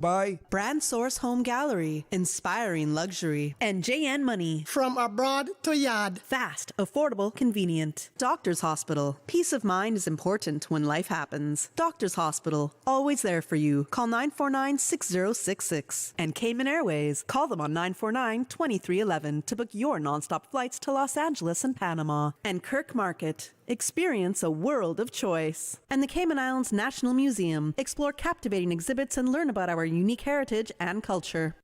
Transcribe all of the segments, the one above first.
By Brand Source Home Gallery, inspiring luxury. And JN Money. From abroad to yard. Fast, affordable, convenient. Doctor's Hospital. Peace of mind is important when life happens. Doctor's Hospital. Always there for you. Call 949-6066. And Cayman Airways. Call them on 949-2311 to book your nonstop flights to Los Angeles and Panama. And Kirk Market. Experience a world of choice. And the Cayman Islands National Museum. Explore captivating exhibits and learn about our unique heritage and culture.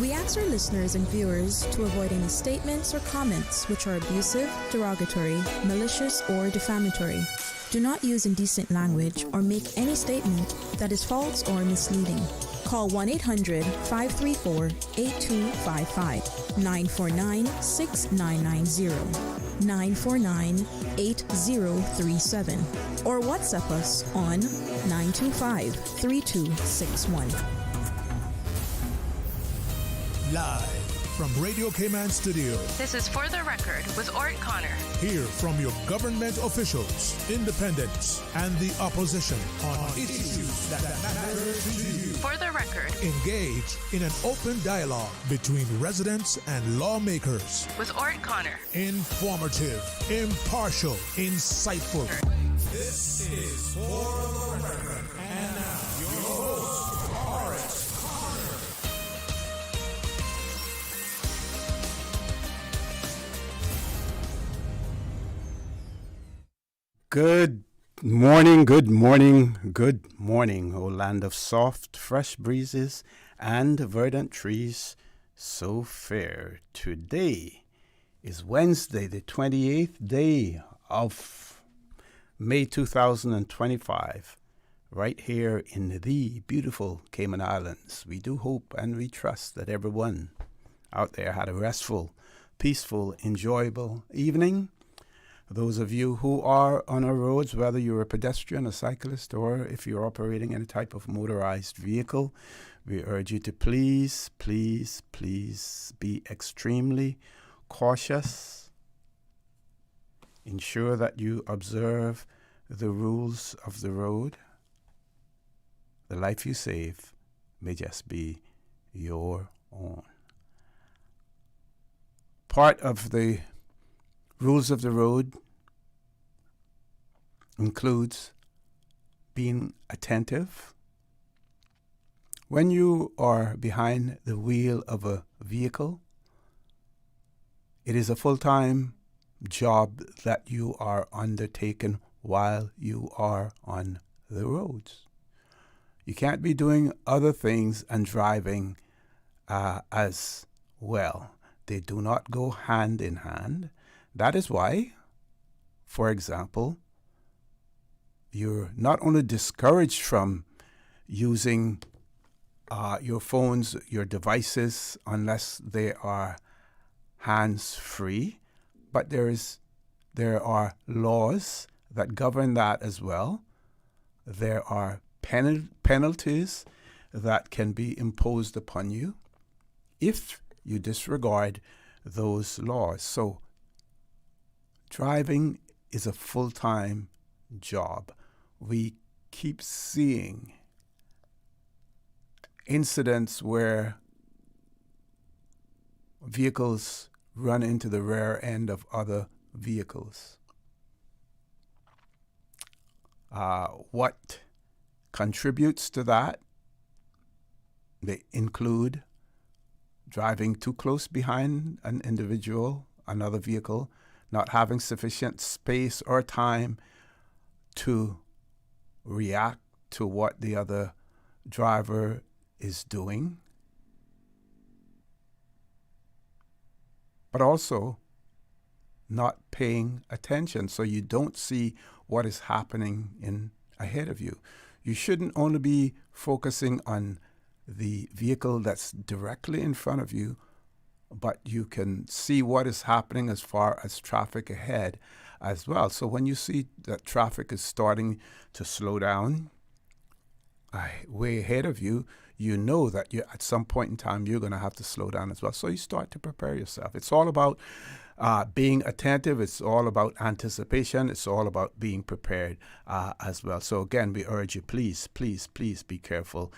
We ask our listeners and viewers to avoid any statements or comments which are abusive, derogatory, malicious, or defamatory. Do not use indecent language or make any statement that is false or misleading. Call 1-800-534-8255, 949-6990. 949-8037 or WhatsApp us on 925-3261. Live from Radio Cayman Studio. This is For the Record with Orrett Connor. Hear from your government officials, independents, and the opposition on issues that matter to you. For the Record. Engage in an open dialogue between residents and lawmakers. With Orrett Connor. Informative, impartial, insightful. This is For the Record. And now, your host, Orrett Connor. Good morning, good morning, good morning, O land of soft, fresh breezes and verdant trees so fair. Today is Wednesday, the 28th day of May 2025, right here in the beautiful Cayman Islands. We do hope and we trust that everyone out there had a restful, peaceful, enjoyable evening. Those of you who are on our roads, whether you're a pedestrian, a cyclist, or if you're operating any type of motorized vehicle, we urge you to please, please, please be extremely cautious. Ensure that you observe the rules of the road. The life you save may just be your own. Part of the rules of the road includes being attentive. When you are behind the wheel of a vehicle, it is a full-time job that you are undertaking while you are on the roads. You can't be doing other things and driving as well. They do not go hand in hand. That is why, for example, you're not only discouraged from using your phones, your devices, unless they are hands-free, but there are laws that govern that as well. There are penalties that can be imposed upon you if you disregard those laws. So driving is a full-time job. We keep seeing incidents where vehicles run into the rear end of other vehicles. What contributes to that? They include driving too close behind an individual, another vehicle, not having sufficient space or time to react to what the other driver is doing, but also not paying attention so you don't see what is happening ahead of you. You shouldn't only be focusing on the vehicle that's directly in front of you, but you can see what is happening as far as traffic ahead as well. So when you see that traffic is starting to slow down way ahead of you, you know that at some point in time you're going to have to slow down as well. So you start to prepare yourself. It's all about being attentive. It's all about anticipation. It's all about being prepared as well. So again, we urge you, please, please, please be careful.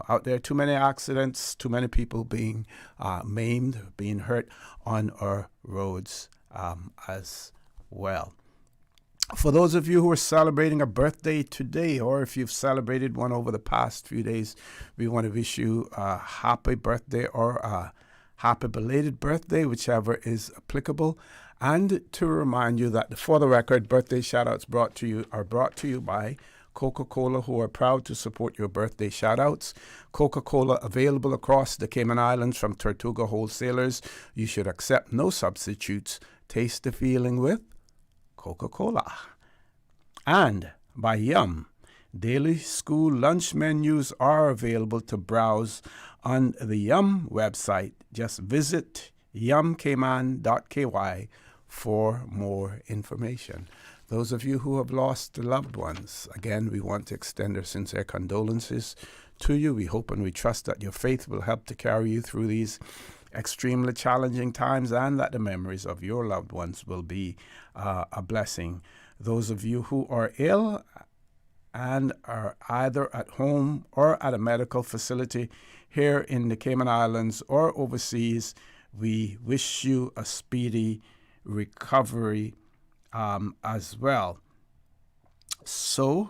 Out there, too many accidents, too many people being maimed, being hurt on our roads as well. For those of you who are celebrating a birthday today, or if you've celebrated one over the past few days, we want to wish you a happy birthday or a happy belated birthday, whichever is applicable. And to remind you that For the Record birthday shoutouts are brought to you by Coca-Cola, who are proud to support your birthday shoutouts. Coca-Cola available across the Cayman Islands from Tortuga wholesalers. You should accept no substitutes. Taste the feeling with Coca-Cola. And by Yum. Daily school lunch menus are available to browse on the Yum website. Just visit yumcayman.ky for more information. Those of you who have lost loved ones, again, we want to extend our sincere condolences to you. We hope and we trust that your faith will help to carry you through these extremely challenging times, and that the memories of your loved ones will be a blessing. Those of you who are ill and are either at home or at a medical facility here in the Cayman Islands or overseas, we wish you a speedy recovery as well. So,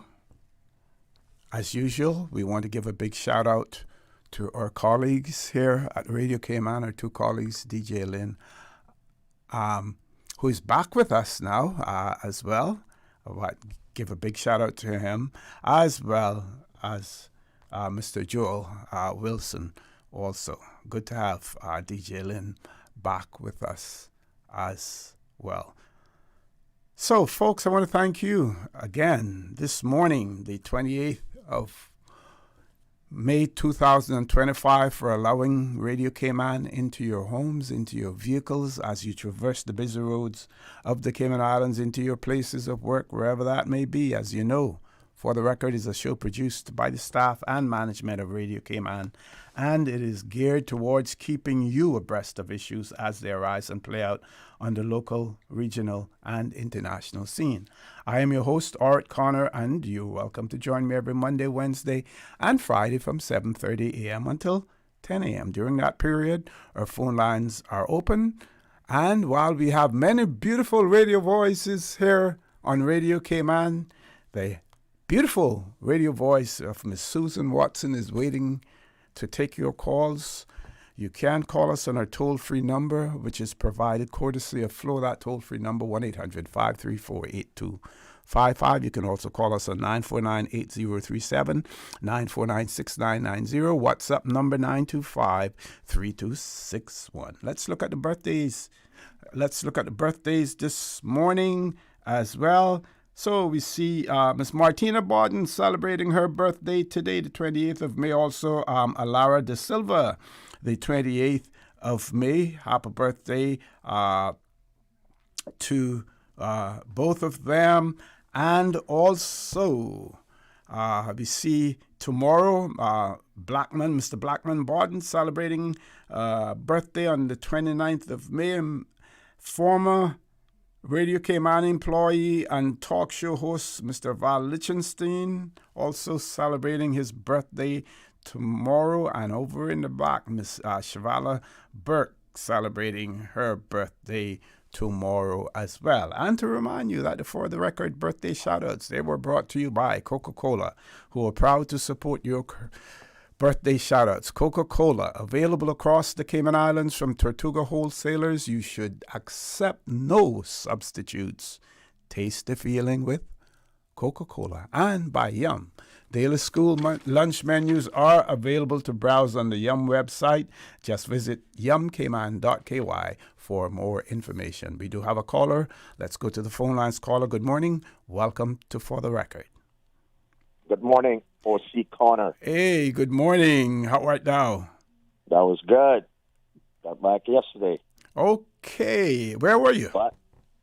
as usual, we want to give a big shout out to our colleagues here at Radio Cayman, our two colleagues, DJ Lynn, who is back with us now as well. Give a big shout out to him, as well as Mr. Joel Wilson also. Good to have DJ Lynn back with us as well. So, folks, I want to thank you again this morning, the 28th of May 2025, for allowing Radio Cayman into your homes, into your vehicles, as you traverse the busy roads of the Cayman Islands, into your places of work, wherever that may be. As you know, For the Record is a show produced by the staff and management of Radio Cayman, and it is geared towards keeping you abreast of issues as they arise and play out on the local, regional, and international scene. I am your host, Orrett Connor, and you're welcome to join me every Monday, Wednesday, and Friday from 7:30 a.m. until 10 a.m. During that period, our phone lines are open, and while we have many beautiful radio voices here on Radio Cayman, the beautiful radio voice of Miss Susan Watson is waiting to take your calls. You can call us on our toll-free number, which is provided courtesy of Flo. That toll-free number, 1-800-534-8255. You can also call us on 949-8037, 949-6990. WhatsApp number 925-3261. Let's look at the birthdays. This morning as well. So we see Miss Martina Borden celebrating her birthday today, the 28th of May. Also, Alara De Silva, the 28th of May. Happy birthday to both of them. And also, we see tomorrow, Mr. Blackman Borden celebrating birthday on the 29th of May. Former Radio Cayman employee and talk show host Mr. Val Lichtenstein also celebrating his birthday tomorrow. And over in the back, Miss Shavala Burke celebrating her birthday tomorrow as well. And to remind you that the For the Record birthday shoutouts, they were brought to you by Coca-Cola, who are proud to support your birthday shoutouts. Coca-Cola, available across the Cayman Islands from Tortuga wholesalers. You should accept no substitutes. Taste the feeling with Coca-Cola. And by Yum. Daily school lunch menus are available to browse on the Yum website. Just visit yumcayman.ky for more information. We do have a caller. Let's go to the phone lines. Caller, good morning. Welcome to For the Record. Good morning, O.C. Connor. Hey, good morning. How art thou? That was good. Got back yesterday. Okay. Where were you? But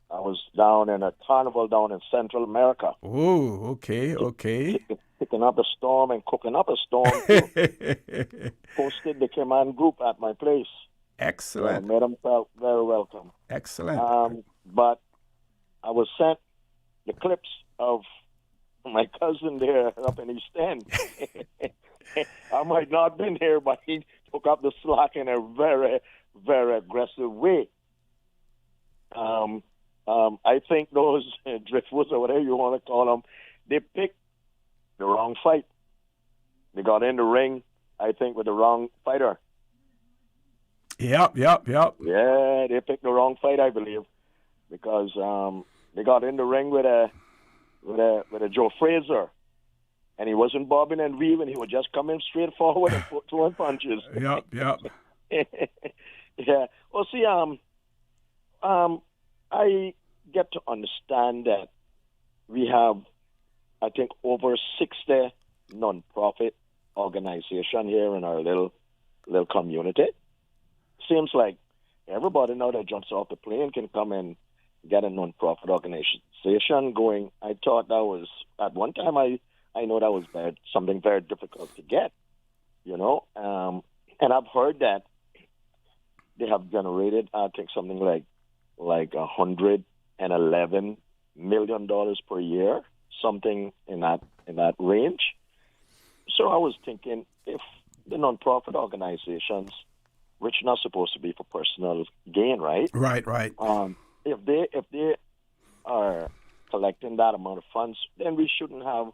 I was down in a carnival down in Central America. Oh, okay. Picking up a storm and cooking up a storm, too. Hosted the Cayman group at my place. Excellent. Made them felt very welcome. Excellent. But I was sent the clips of my cousin there up in East End. I might not have been here, but he took up the slack in a very, very aggressive way. I think those driftwoods or whatever you want to call them, they picked the wrong fight. They got in the ring, I think, with the wrong fighter. Yep. Yeah, they picked the wrong fight, I believe, because they got in the ring with a Joe Frazier, and he wasn't bobbing and weaving. He was just coming straight forward and throwing punches. Yep. Yeah. Well, see, I get to understand that we have, I think, over 60 non-profit organization here in our little community. Seems like everybody now that jumps off the plane can come and get a non-profit organization going. I thought that was, at one time, I know that was something very difficult to get, and I've heard that they have generated, I think, something like $111 million per year, something in that range. So I was thinking, if the non-profit organizations, which are not supposed to be for personal gain, right? Right. If they are collecting that amount of funds, then we shouldn't have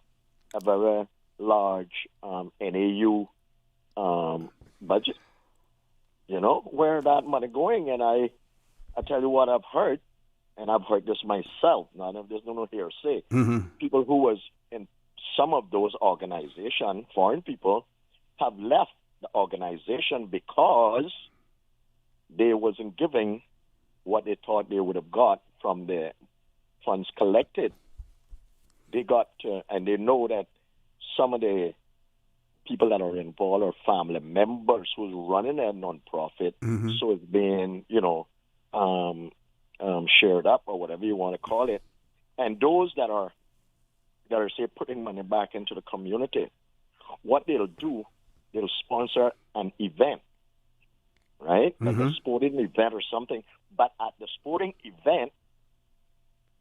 a very large NAU budget. Where that money going? And I tell you what I've heard, and I've heard this myself. Now, there's no hearsay. Mm-hmm. People who was in some of those organizations, foreign people, have left the organization because they wasn't giving what they thought they would have got from the funds collected. They got and they know that some of the people that are involved are family members who's running a non-profit, mm-hmm. so it's being, shared up or whatever you want to call it. And those that are say putting money back into the community, what they'll do, they'll sponsor an event, right? Mm-hmm. Like a sporting event or something. But at the sporting event,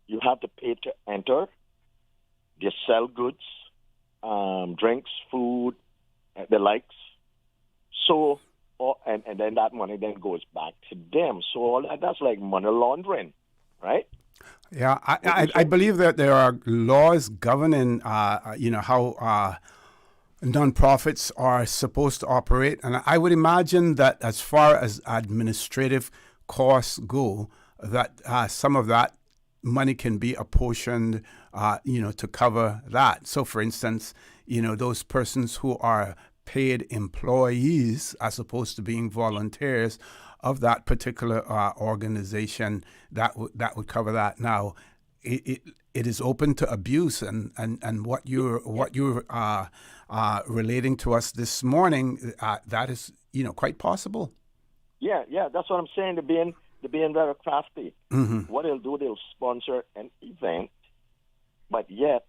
you have to pay to enter. They sell goods, drinks, food, the likes. So, and then that money then goes back to them. So all that's like money laundering, right? Yeah, I believe that there are laws governing, how nonprofits are supposed to operate, and I would imagine that as far as administrative costs go, that some of that money can be apportioned, to cover that. So, for instance, those persons who are paid employees as opposed to being volunteers of that particular organization, that would cover that. Now, it is open to abuse, and what you're relating to us this morning, that is quite possible. Yeah, that's what I'm saying. They're being very crafty. Mm-hmm. What they'll do, they'll sponsor an event, but yet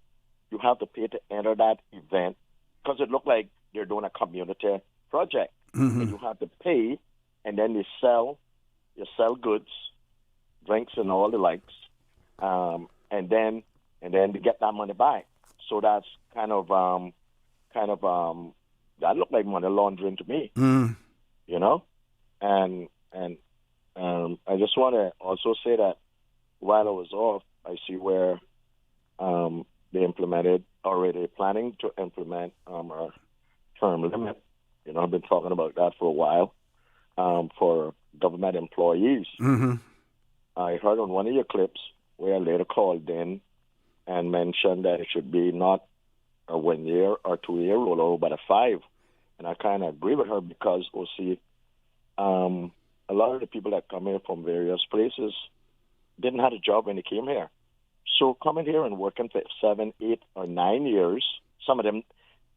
you have to pay to enter that event because it looked like they're doing a community project, mm-hmm. and you have to pay. And then you sell goods, drinks, and all the likes, and then to get that money back. So that's kind of that looked like money laundering to me, And I just want to also say that while I was off, I see where they implemented already planning to implement our term limit. I've been talking about that for a while. For government employees. Mm-hmm. I heard on one of your clips where I later called in and mentioned that it should be not a 1 year or 2 year rollover, but a 5. And I kind of agree with her because, a lot of the people that come here from various places didn't have a job when they came here. So coming here and working for 7, 8, or 9 years, some of them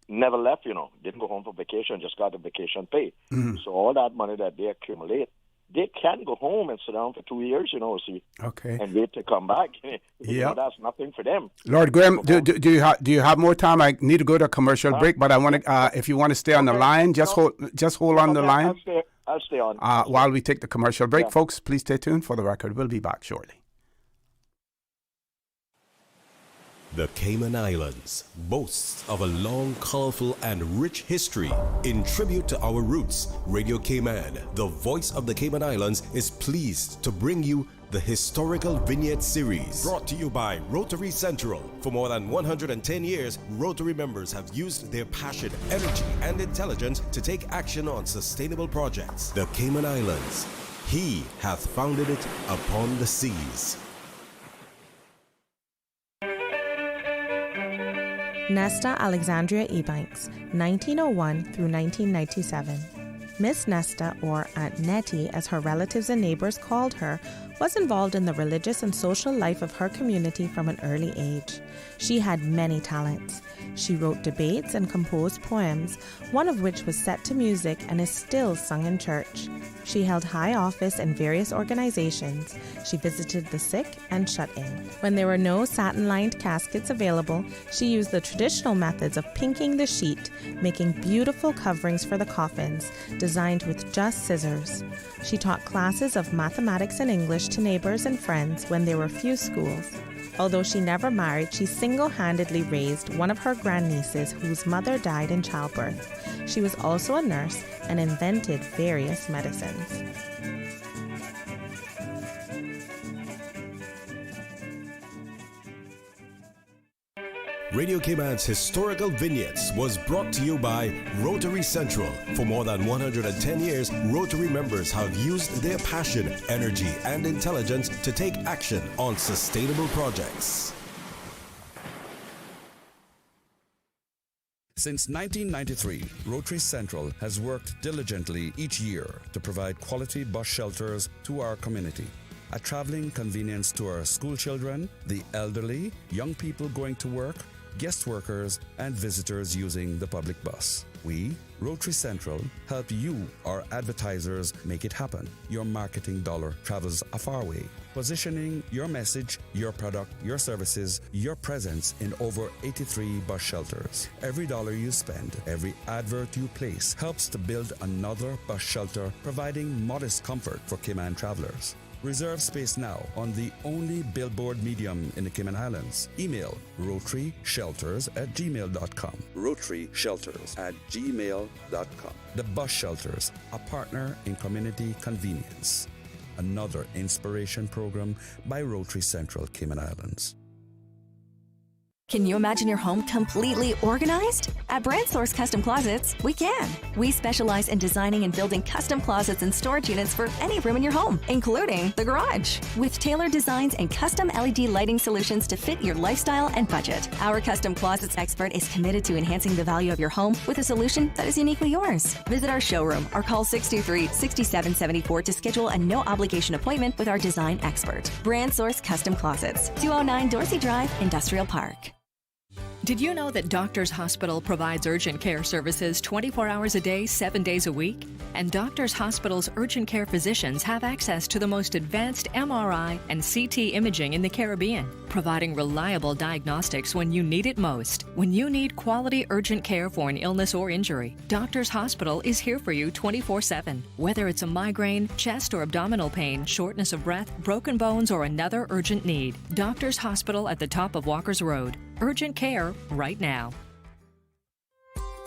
never left, didn't go home for vacation, just got the vacation pay. Mm-hmm. So all that money that they accumulate, they can go home and sit down for 2 years, okay, and wait to come back. Yeah, that's nothing for them. Lord Graham, do you have more time? I need to go to a commercial break, but I want to, if you want to stay on the line, just hold on the line. I'll stay on. While we take the commercial break, Yeah. folks, please stay tuned for the record. We'll be back shortly. The Cayman Islands boasts of a long, colorful, and rich history. In tribute to our roots, Radio Cayman, the voice of the Cayman Islands, is pleased to bring you the Historical Vignette Series, brought to you by Rotary Central. For more than 110 years, Rotary members have used their passion, energy, and intelligence to take action on sustainable projects. The Cayman Islands, He hath founded it upon the seas. Nesta Alexandria Ebanks, 1901 through 1997. Miss Nesta, or Aunt Nettie as her relatives and neighbors called her, was involved in the religious and social life of her community from an early age. She had many talents. She wrote debates and composed poems, one of which was set to music and is still sung in church. She held high office in various organizations. She visited the sick and shut-in. When there were no satin-lined caskets available, she used the traditional methods of pinking the sheet, making beautiful coverings for the coffins, designed with just scissors. She taught classes of mathematics and English to neighbors and friends when there were few schools. Although she never married, she single-handedly raised one of her grandnieces whose mother died in childbirth. She was also a nurse and invented various medicines. Radio Cayman's Historical Vignettes was brought to you by Rotary Central. For more than 110 years, Rotary members have used their passion, energy, and intelligence to take action on sustainable projects. Since 1993, Rotary Central has worked diligently each year to provide quality bus shelters to our community. A traveling convenience to our school children, the elderly, young people going to work, guest workers, and visitors using the public bus. We, Rotary Central, help you, our advertisers, make it happen. Your marketing dollar travels a far way. Positioning your message, your product, your services, your presence in over 83 bus shelters. Every dollar you spend, every advert you place helps to build another bus shelter, providing modest comfort for Cayman travelers. Reserve space now on the only billboard medium in the Cayman Islands. Email rotaryshelters@gmail.com. rotaryshelters@gmail.com. The Bus Shelters, a partner in community convenience. Another inspiration program by Rotary Central Cayman Islands. Can you imagine your home completely organized? At Brand Source Custom Closets, we can. We specialize in designing and building custom closets and storage units for any room in your home, including the garage. With tailored designs and custom LED lighting solutions to fit your lifestyle and budget. Our custom closets expert is committed to enhancing the value of your home with a solution that is uniquely yours. Visit our showroom or call 623-6774 to schedule a no-obligation appointment with our design expert. Brand Source Custom Closets, 209 Dorsey Drive, Industrial Park. Did you know that Doctors Hospital provides urgent care services 24 hours a day, 7 days a week? And Doctors Hospital's urgent care physicians have access to the most advanced MRI and CT imaging in the Caribbean, providing reliable diagnostics when you need it most. When you need quality urgent care for an illness or injury, Doctors Hospital is here for you 24/7. Whether it's a migraine, chest or abdominal pain, shortness of breath, broken bones, or another urgent need, Doctors Hospital at the top of Walker's Road. Urgent care right now.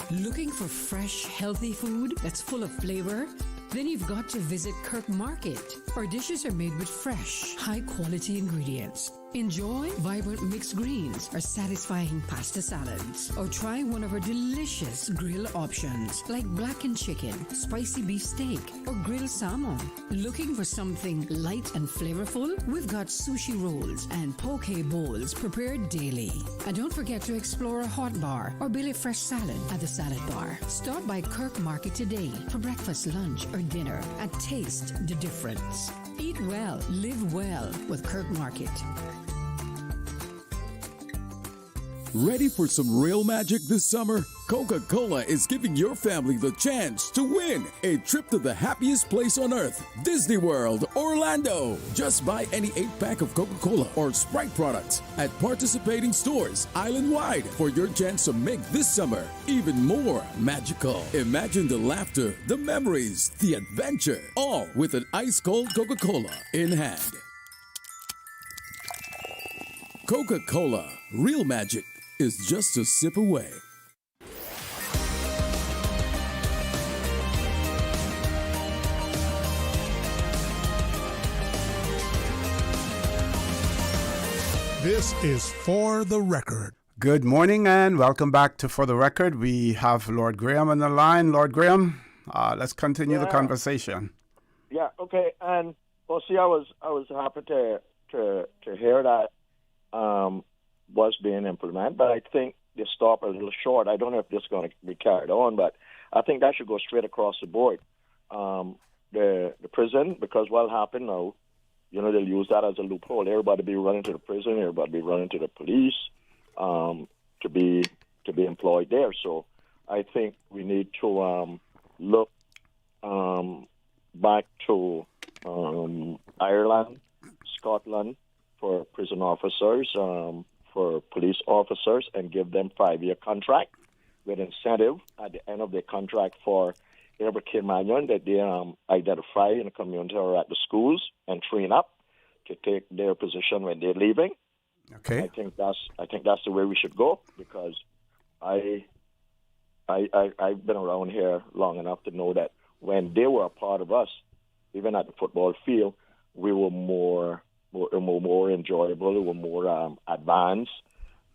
Looking for fresh, healthy food that's full of flavor? Then you've got to visit Kirk Market. Our dishes are made with fresh, high-quality ingredients. Enjoy vibrant mixed greens or satisfying pasta salads. Or try one of our delicious grill options like blackened chicken, spicy beef steak, or grilled salmon. Looking for something light and flavorful? We've got sushi rolls and poke bowls prepared daily. And don't forget to explore a hot bar or Billy Fresh salad at the salad bar. Stop by Kirk Market today for breakfast, lunch, or dinner and taste the difference. Eat well, live well with Kirk Market. Ready for some real magic this summer? Coca-Cola is giving your family the chance to win a trip to the happiest place on earth, Disney World, Orlando. Just buy any 8-pack of Coca-Cola or Sprite products at participating stores island-wide for your chance to make this summer even more magical. Imagine the laughter, the memories, the adventure, all with an ice-cold Coca-Cola in hand. Coca-Cola, real magic is just a sip away. This is For the Record. Good morning and welcome back to For the Record. We have Lord Graham on the line. Lord Graham, let's continue the conversation. Yeah, okay. And well, see, I was happy to hear that was being implemented, but I think they stopped a little short. I don't know if this is going to be carried on, but I think that should go straight across the board. The prison, because what happened now, they'll use that as a loophole. Everybody be running to the prison, everybody be running to the police to be employed there. So I think we need to look back to Ireland, Scotland for prison officers, for police officers, and give them 5-year contract with incentive at the end of their contract for every Cayman that they identify in the community or at the schools and train up to take their position when they're leaving. Okay. I think that's the way we should go, because I've been around here long enough to know that when they were a part of us, even at the football field, we were more enjoyable, we were more advanced.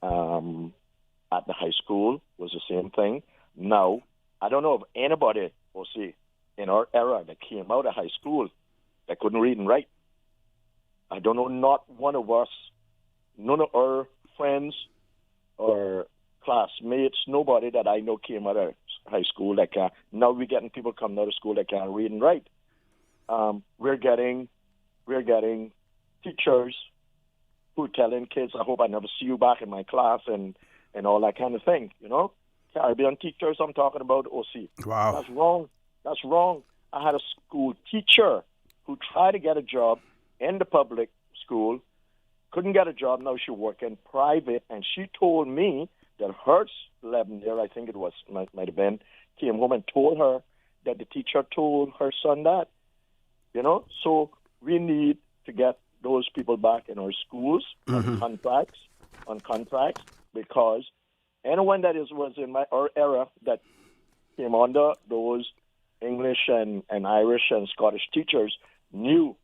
At the high school was the same thing. Now, I don't know of anybody, in our era that came out of high school that couldn't read and write. I don't know, not one of us, none of our friends or classmates, nobody that I know came out of high school that can. Now we're getting people coming out of school that can't read and write. We're getting teachers who are telling kids, I hope I never see you back in my class, and all that kind of thing, Caribbean teachers, I'm talking about, OC. Wow. That's wrong. I had a school teacher who tried to get a job in the public school, couldn't get a job. Now she worked in private, and she told me that her 11-year, I think it was, might have been, came home and told her that the teacher told her son that, So we need to get those people back in our schools on contracts, because anyone that was in our era that came under those English and Irish and Scottish teachers knew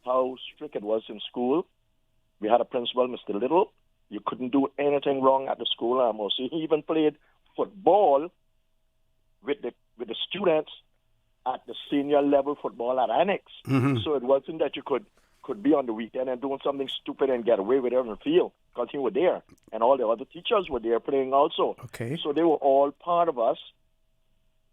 how strict it was in school. We had a principal, Mr. Little. You couldn't do anything wrong at the school. He even played football with the students at the senior level football at Annex. So it wasn't that you could be on the weekend and doing something stupid and get away with it on the field, because he was there. And all the other teachers were there playing also. Okay. So they were all part of us.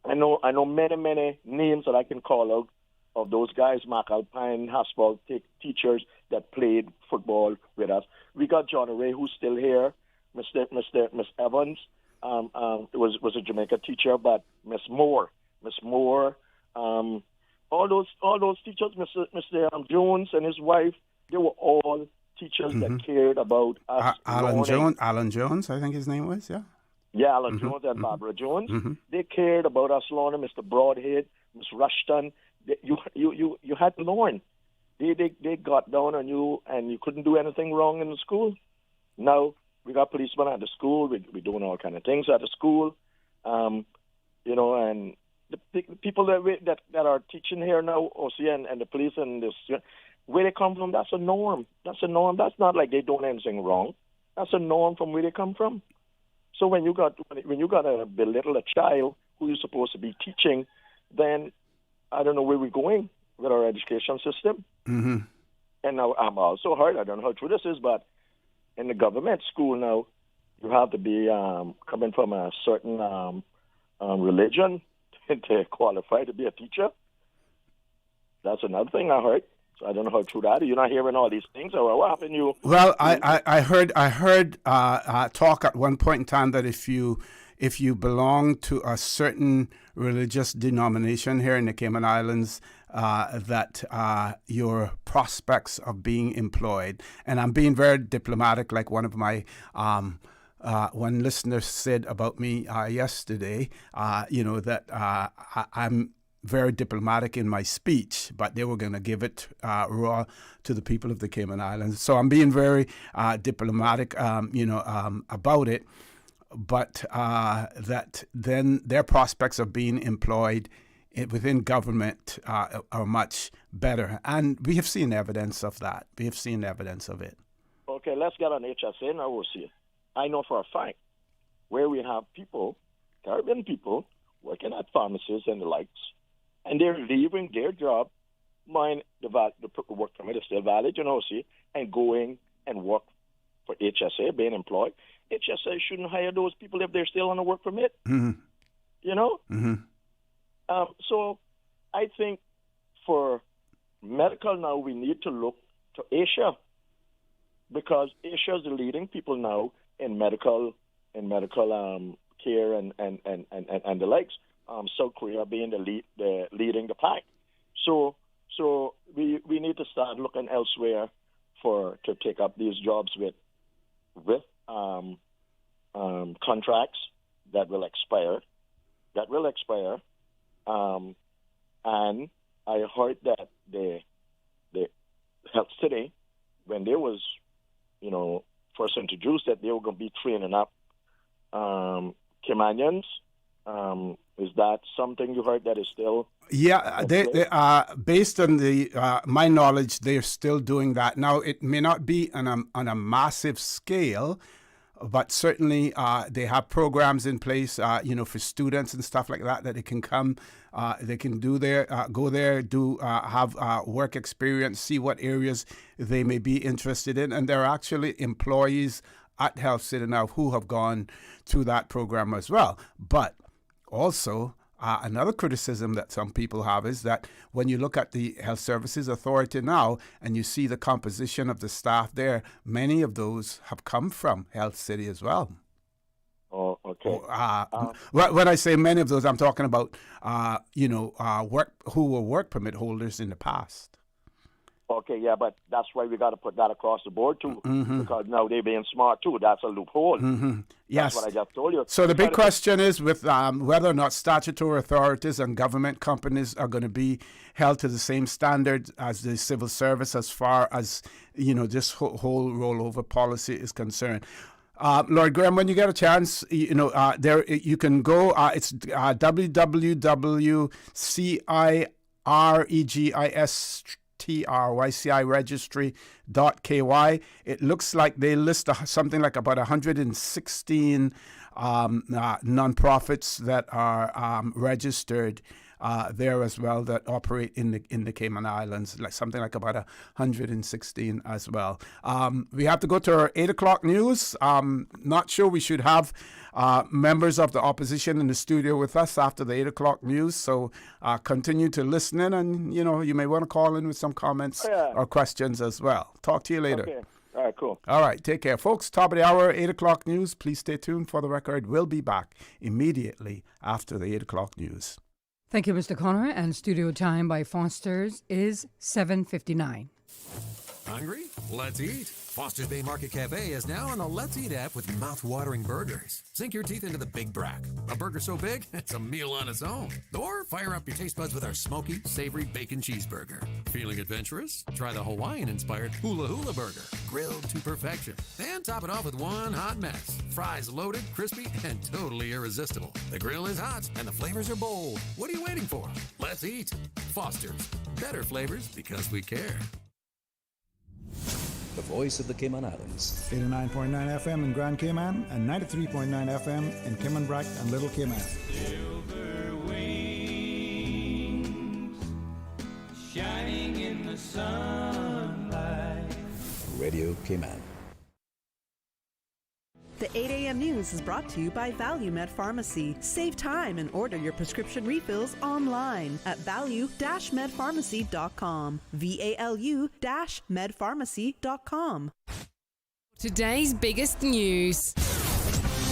I know many, many names that I can call out of those guys, Mark Alpine, Hasball, teachers that played football with us. We got John Ray, who's still here, Miss Evans, was a Jamaica teacher, but Miss Moore, all those teachers, Mr. Jones and his wife, they were all teachers that cared about us. Alan Jones, I think his name was, yeah. Yeah, Alan Jones and Barbara Jones. They cared about us learning. Mr. Broadhead, Miss Rushton. You had to learn. They got down on you, and you couldn't do anything wrong in the school. Now we got policemen at the school. We're doing all kind of things at the school, and the people that are teaching here now, OC and the police and this, where they come from, that's a norm. That's not like they doing anything wrong. That's a norm from where they come from. So when you got to belittle a child who you're supposed to be teaching, then I don't know where we're going with our education system. And now I'm also heard, I don't know how true this is, but in the government school now, you have to be coming from a certain religion to qualify to be a teacher. That's another thing I heard. So I don't know how true that is. You're not hearing all these things, or what happened? Well, I heard talk at one point in time that if you belong to a certain religious denomination here in the Cayman Islands, that your prospects of being employed, and I'm being very diplomatic, like one of my one listener said about me yesterday, that I'm very diplomatic in my speech, but they were going to give it raw to the people of the Cayman Islands. So I'm being very diplomatic, about it. But that then their prospects of being employed within government are much better. And we have seen evidence of that. We have seen evidence of it. Okay, let's get on HSA now, we'll see. I know for a fact where we have people, Caribbean people, working at pharmacies and the likes, and they're leaving their job, mind the work permit is still valid, see, and going and work for HSA, being employed. HSA shouldn't hire those people if they're still on a work permit. Mm-hmm. Mm-hmm. So I think for medical now, we need to look to Asia, because Asia is the leading people now in medical care and the likes. South Korea being leading the pack. So we need to start looking elsewhere to take up these jobs with contracts that will expire. And I heard that the Health City, when they was, first introduced, that they were going to be training up Caymanians. Is that something you heard that is still? Yeah, they based on my knowledge, they're still doing that. Now, it may not be on a massive scale, but certainly they have programs in place, for students and stuff like that they can come, they can go there, have work experience, see what areas they may be interested in, and there are actually employees at Health City now who have gone through that program as well. But also, another criticism that some people have is that when you look at the Health Services Authority now and you see the composition of the staff there, many of those have come from Health City as well. Oh, okay. When I say many of those, I'm talking about, who were work permit holders in the past. Okay, yeah, but that's why we got to put that across the board, too, because now they're being smart, too. That's a loophole. Mm-hmm. Yes. That's what I just told you. So the big question is with whether or not statutory authorities and government companies are going to be held to the same standard as the civil service as far as, this whole rollover policy is concerned. Lord Graham, when you get a chance, there you can go. It's www.CIREGISTRYCIregistry.ky. It looks like they list something like about 116 nonprofits that are registered there as well, that operate in the Cayman Islands, like something like about 116 as well. We have to go to our 8 o'clock news. Not sure we should have members of the opposition in the studio with us after the 8 o'clock news, so continue to listen in, and you may want to call in with some comments or questions as well. Talk to you later. Okay. All right, cool. All right, take care, folks. Top of the hour, 8 o'clock news. Please stay tuned for the record. We'll be back immediately after the 8 o'clock news. Thank you, Mr. Connor. And studio time by Foster's is 7:59. Hungry? Let's eat. Foster's Bay Market Cafe is now on the Let's Eat app with mouth-watering burgers. Sink your teeth into the Big Brack. A burger so big, it's a meal on its own. Or fire up your taste buds with our smoky, savory bacon cheeseburger. Feeling adventurous? Try the Hawaiian-inspired Hula Hula Burger, grilled to perfection. Then top it off with one hot mess. Fries loaded, crispy, and totally irresistible. The grill is hot, and the flavors are bold. What are you waiting for? Let's eat. Foster's. Better flavors because we care. The voice of the Cayman Islands. 89.9 FM in Grand Cayman and 93.9 FM in Cayman Brack and Little Cayman. Silver wings shining in the sunlight. Radio Cayman. The 8 a.m. a.m. News is brought to you by ValueMed Pharmacy. Save time and order your prescription refills online at value-medpharmacy.com. VALU-medpharmacy.com. Today's biggest news.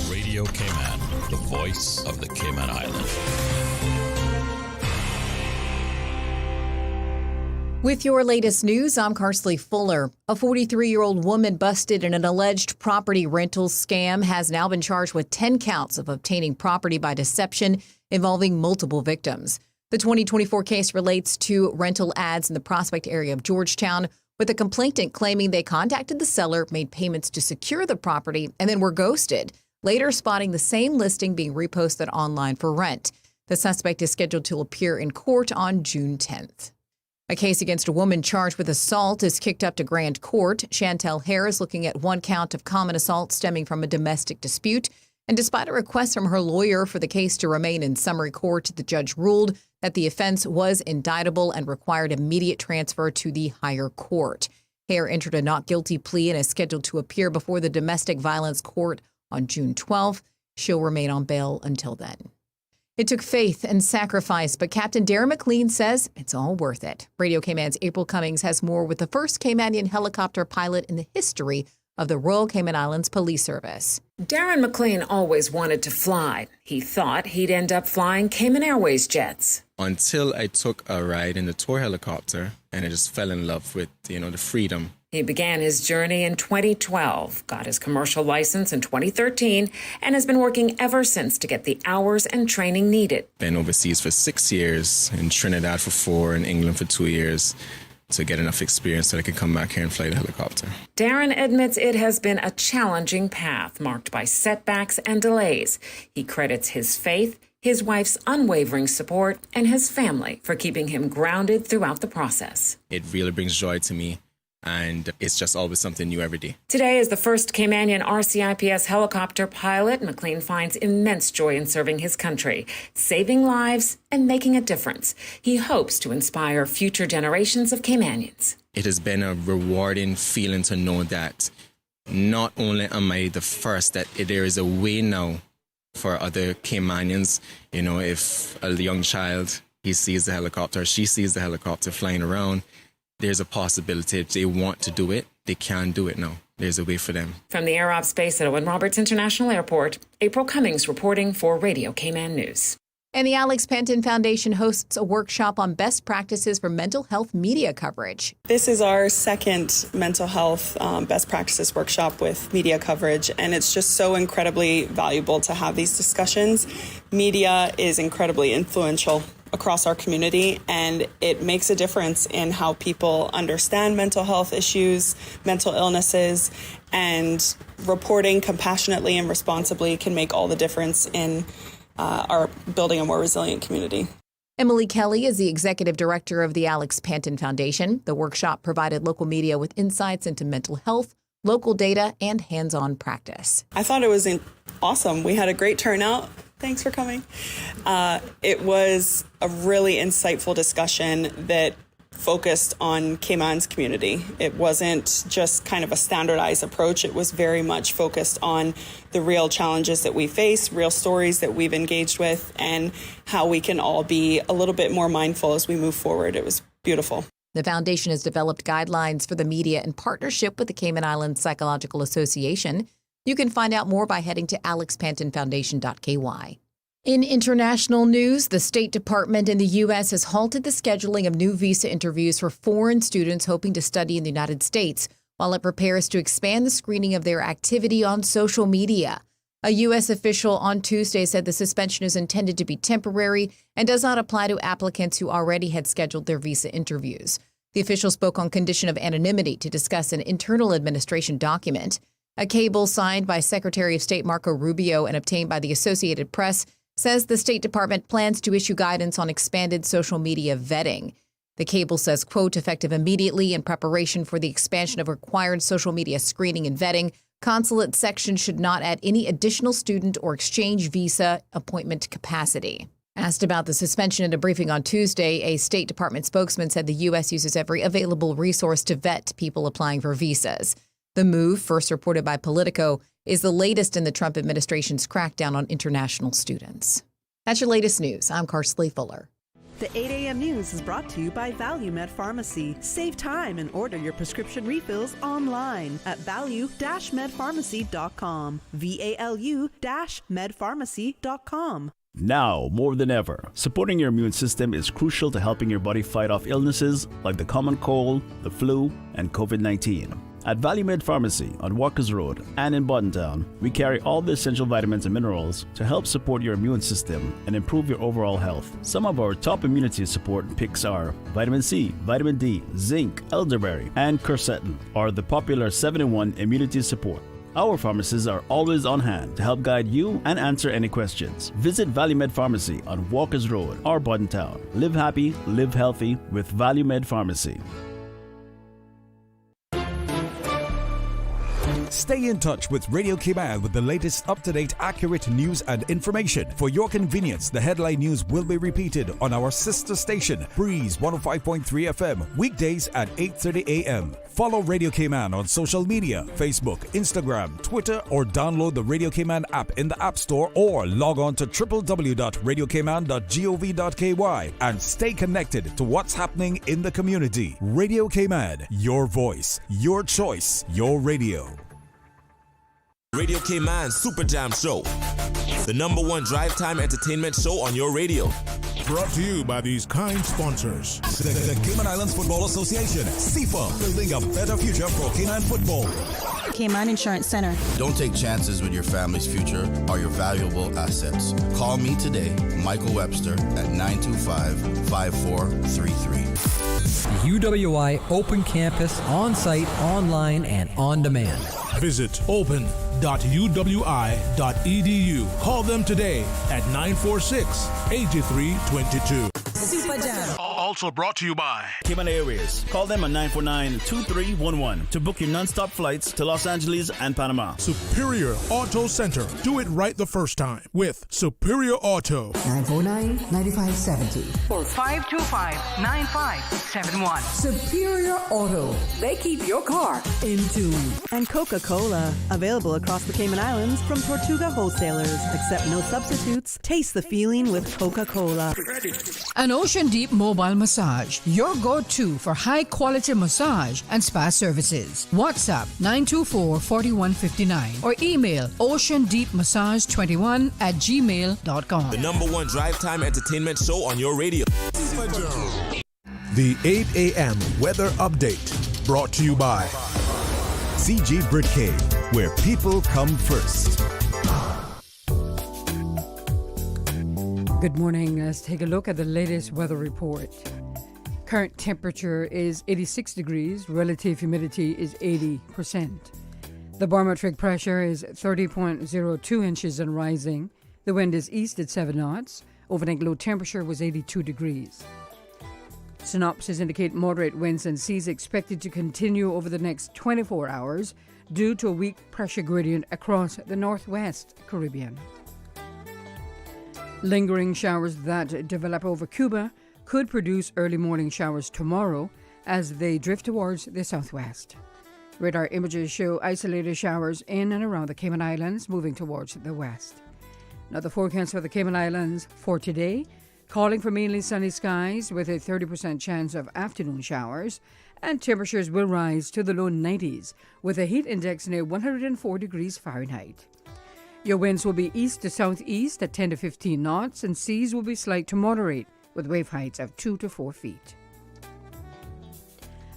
Radio Cayman, the voice of the Cayman Islands. With your latest news, I'm Carsley Fuller. A 43-year-old woman busted in an alleged property rental scam has now been charged with 10 counts of obtaining property by deception involving multiple victims. The 2024 case relates to rental ads in the Prospect area of Georgetown, with a complainant claiming they contacted the seller, made payments to secure the property, and then were ghosted, later spotting the same listing being reposted online for rent. The suspect is scheduled to appear in court on June 10th. A case against a woman charged with assault is kicked up to Grand Court. Chantel Hare is looking at one count of common assault stemming from a domestic dispute. And despite a request from her lawyer for the case to remain in summary court, the judge ruled that the offense was indictable and required immediate transfer to the higher court. Hare entered a not guilty plea and is scheduled to appear before the domestic violence court on June 12th. She'll remain on bail until then. It took faith and sacrifice, but Captain Darren McLean says it's all worth it. Radio Cayman's April Cummings has more with the first Caymanian helicopter pilot in the history of the Royal Cayman Islands Police Service. Darren McLean always wanted to fly. He thought he'd end up flying Cayman Airways jets. Until I took a ride in the tour helicopter and I just fell in love with, the freedom. He began his journey in 2012, got his commercial license in 2013, and has been working ever since to get the hours and training needed. Been overseas for 6 years, in Trinidad for 4, in England for 2 years, to get enough experience so I could come back here and fly the helicopter. Darren admits it has been a challenging path marked by setbacks and delays. He credits his faith, his wife's unwavering support, and his family for keeping him grounded throughout the process. It really brings joy to me, and it's just always something new every day. Today, as the first Caymanian RCIPS helicopter pilot, McLean finds immense joy in serving his country, saving lives and making a difference. He hopes to inspire future generations of Caymanians. It has been a rewarding feeling to know that not only am I the first, that there is a way now for other Caymanians. If a young child, he sees the helicopter, she sees the helicopter flying around, there's a possibility if they want to do it, they can do it now. There's a way for them. From the Air Ops Base at Owen Roberts International Airport, April Cummings reporting for Radio Cayman News. And the Alex Panton Foundation hosts a workshop on best practices for mental health media coverage. This is our second mental health best practices workshop with media coverage, and it's just so incredibly valuable to have these discussions. Media is incredibly influential across our community, and it makes a difference in how people understand mental health issues, mental illnesses, and reporting compassionately and responsibly can make all the difference in our building a more resilient community. Emily Kelly is the executive director of the Alex Panton Foundation. The workshop provided local media with insights into mental health, local data, and hands-on practice. I thought it was awesome. We had a great turnout. Thanks for coming. It was a really insightful discussion that focused on Cayman's community. It wasn't just kind of a standardized approach. It was very much focused on the real challenges that we face, real stories that we've engaged with, and how we can all be a little bit more mindful as we move forward. It was beautiful. The foundation has developed guidelines for the media in partnership with the Cayman Islands Psychological Association. You can find out more by heading to alexpantonfoundation.ky. In international news, the State Department in the U.S. has halted the scheduling of new visa interviews for foreign students hoping to study in the United States, while it prepares to expand the screening of their activity on social media. A U.S. official on Tuesday said the suspension is intended to be temporary and does not apply to applicants who already had scheduled their visa interviews. The official spoke on condition of anonymity to discuss an internal administration document. A cable signed by Secretary of State Marco Rubio and obtained by the Associated Press says the State Department plans to issue guidance on expanded social media vetting. The cable says, quote, effective immediately in preparation for the expansion of required social media screening and vetting, consulate sections should not add any additional student or exchange visa appointment capacity. Asked about the suspension at a briefing on Tuesday, a State Department spokesman said the U.S. uses every available resource to vet people applying for visas. The move, first reported by Politico, is the latest in the Trump administration's crackdown on international students. That's your latest news. I'm Karsley Fuller. The 8 a.m. news is brought to you by ValueMed Pharmacy. Save time and order your prescription refills online at value-medpharmacy.com. VALU-medpharmacy.com. Now, more than ever, supporting your immune system is crucial to helping your body fight off illnesses like the common cold, the flu, and COVID-19. At ValueMed Pharmacy on Walkers Road and in Buttontown, we carry all the essential vitamins and minerals to help support your immune system and improve your overall health. Some of our top immunity support picks are vitamin C, vitamin D, zinc, elderberry, and quercetin, or the popular 7-in-1 immunity support. Our pharmacists are always on hand to help guide you and answer any questions. Visit ValueMed Pharmacy on Walkers Road or Buttontown. Live happy, live healthy with ValueMed Pharmacy. Stay in touch with Radio Cayman with the latest up-to-date, accurate news and information. For your convenience, the headline news will be repeated on our sister station, Breeze 105.3 FM, weekdays at 8:30 a.m. Follow Radio Cayman on social media, Facebook, Instagram, Twitter, or download the Radio Cayman app in the App Store or log on to www.radiocayman.gov.ky and stay connected to what's happening in the community. Radio Cayman, your voice, your choice, your radio. Radio Cayman Super Jam Show, the #1 drive time entertainment show on your radio. Brought to you by these kind sponsors. The Cayman Islands Football Association, CIFA, building a better future for Cayman football. Cayman Insurance Center. Don't take chances with your family's future or your valuable assets. Call me today, Michael Webster, at 925-5433. UWI Open Campus, on-site, online, and on demand. Visit open.uwi.edu. Call them today at 946-8322. Super Jam. Also brought to you by Cayman Airways. Call them at 949-2311 to book your non-stop flights to Los Angeles and Panama. Superior Auto Center. Do it right the first time with Superior Auto. 949-9570 or 525-9571. Superior Auto. They keep your car in tune. And Coca-Cola, available across the Cayman Islands from Tortuga wholesalers. Accept no substitutes. Taste the feeling with Coca-Cola. An Ocean Deep Mobile Massage, your go-to for high-quality massage and spa services. WhatsApp 924-4159 or email oceandeepmassage21@gmail.com. The #1 drive time entertainment show on your radio. The 8 a.m. weather update, brought to you by CG Britcade, where people come first. Good morning. Let's take a look at the latest weather report. Current temperature is 86 degrees. Relative humidity is 80%. The barometric pressure is 30.02 inches and rising. The wind is east at 7 knots. Overnight low temperature was 82 degrees. Synopsis indicate moderate winds and seas expected to continue over the next 24 hours due to a weak pressure gradient across the northwest Caribbean. Lingering showers that develop over Cuba could produce early morning showers tomorrow as they drift towards the southwest. Radar images show isolated showers in and around the Cayman Islands moving towards the west. Now the forecast for the Cayman Islands for today, calling for mainly sunny skies with a 30% chance of afternoon showers, and temperatures will rise to the low 90s with a heat index near 104 degrees Fahrenheit. Your winds will be east to southeast at 10 to 15 knots, and seas will be slight to moderate with wave heights of 2 to 4 feet.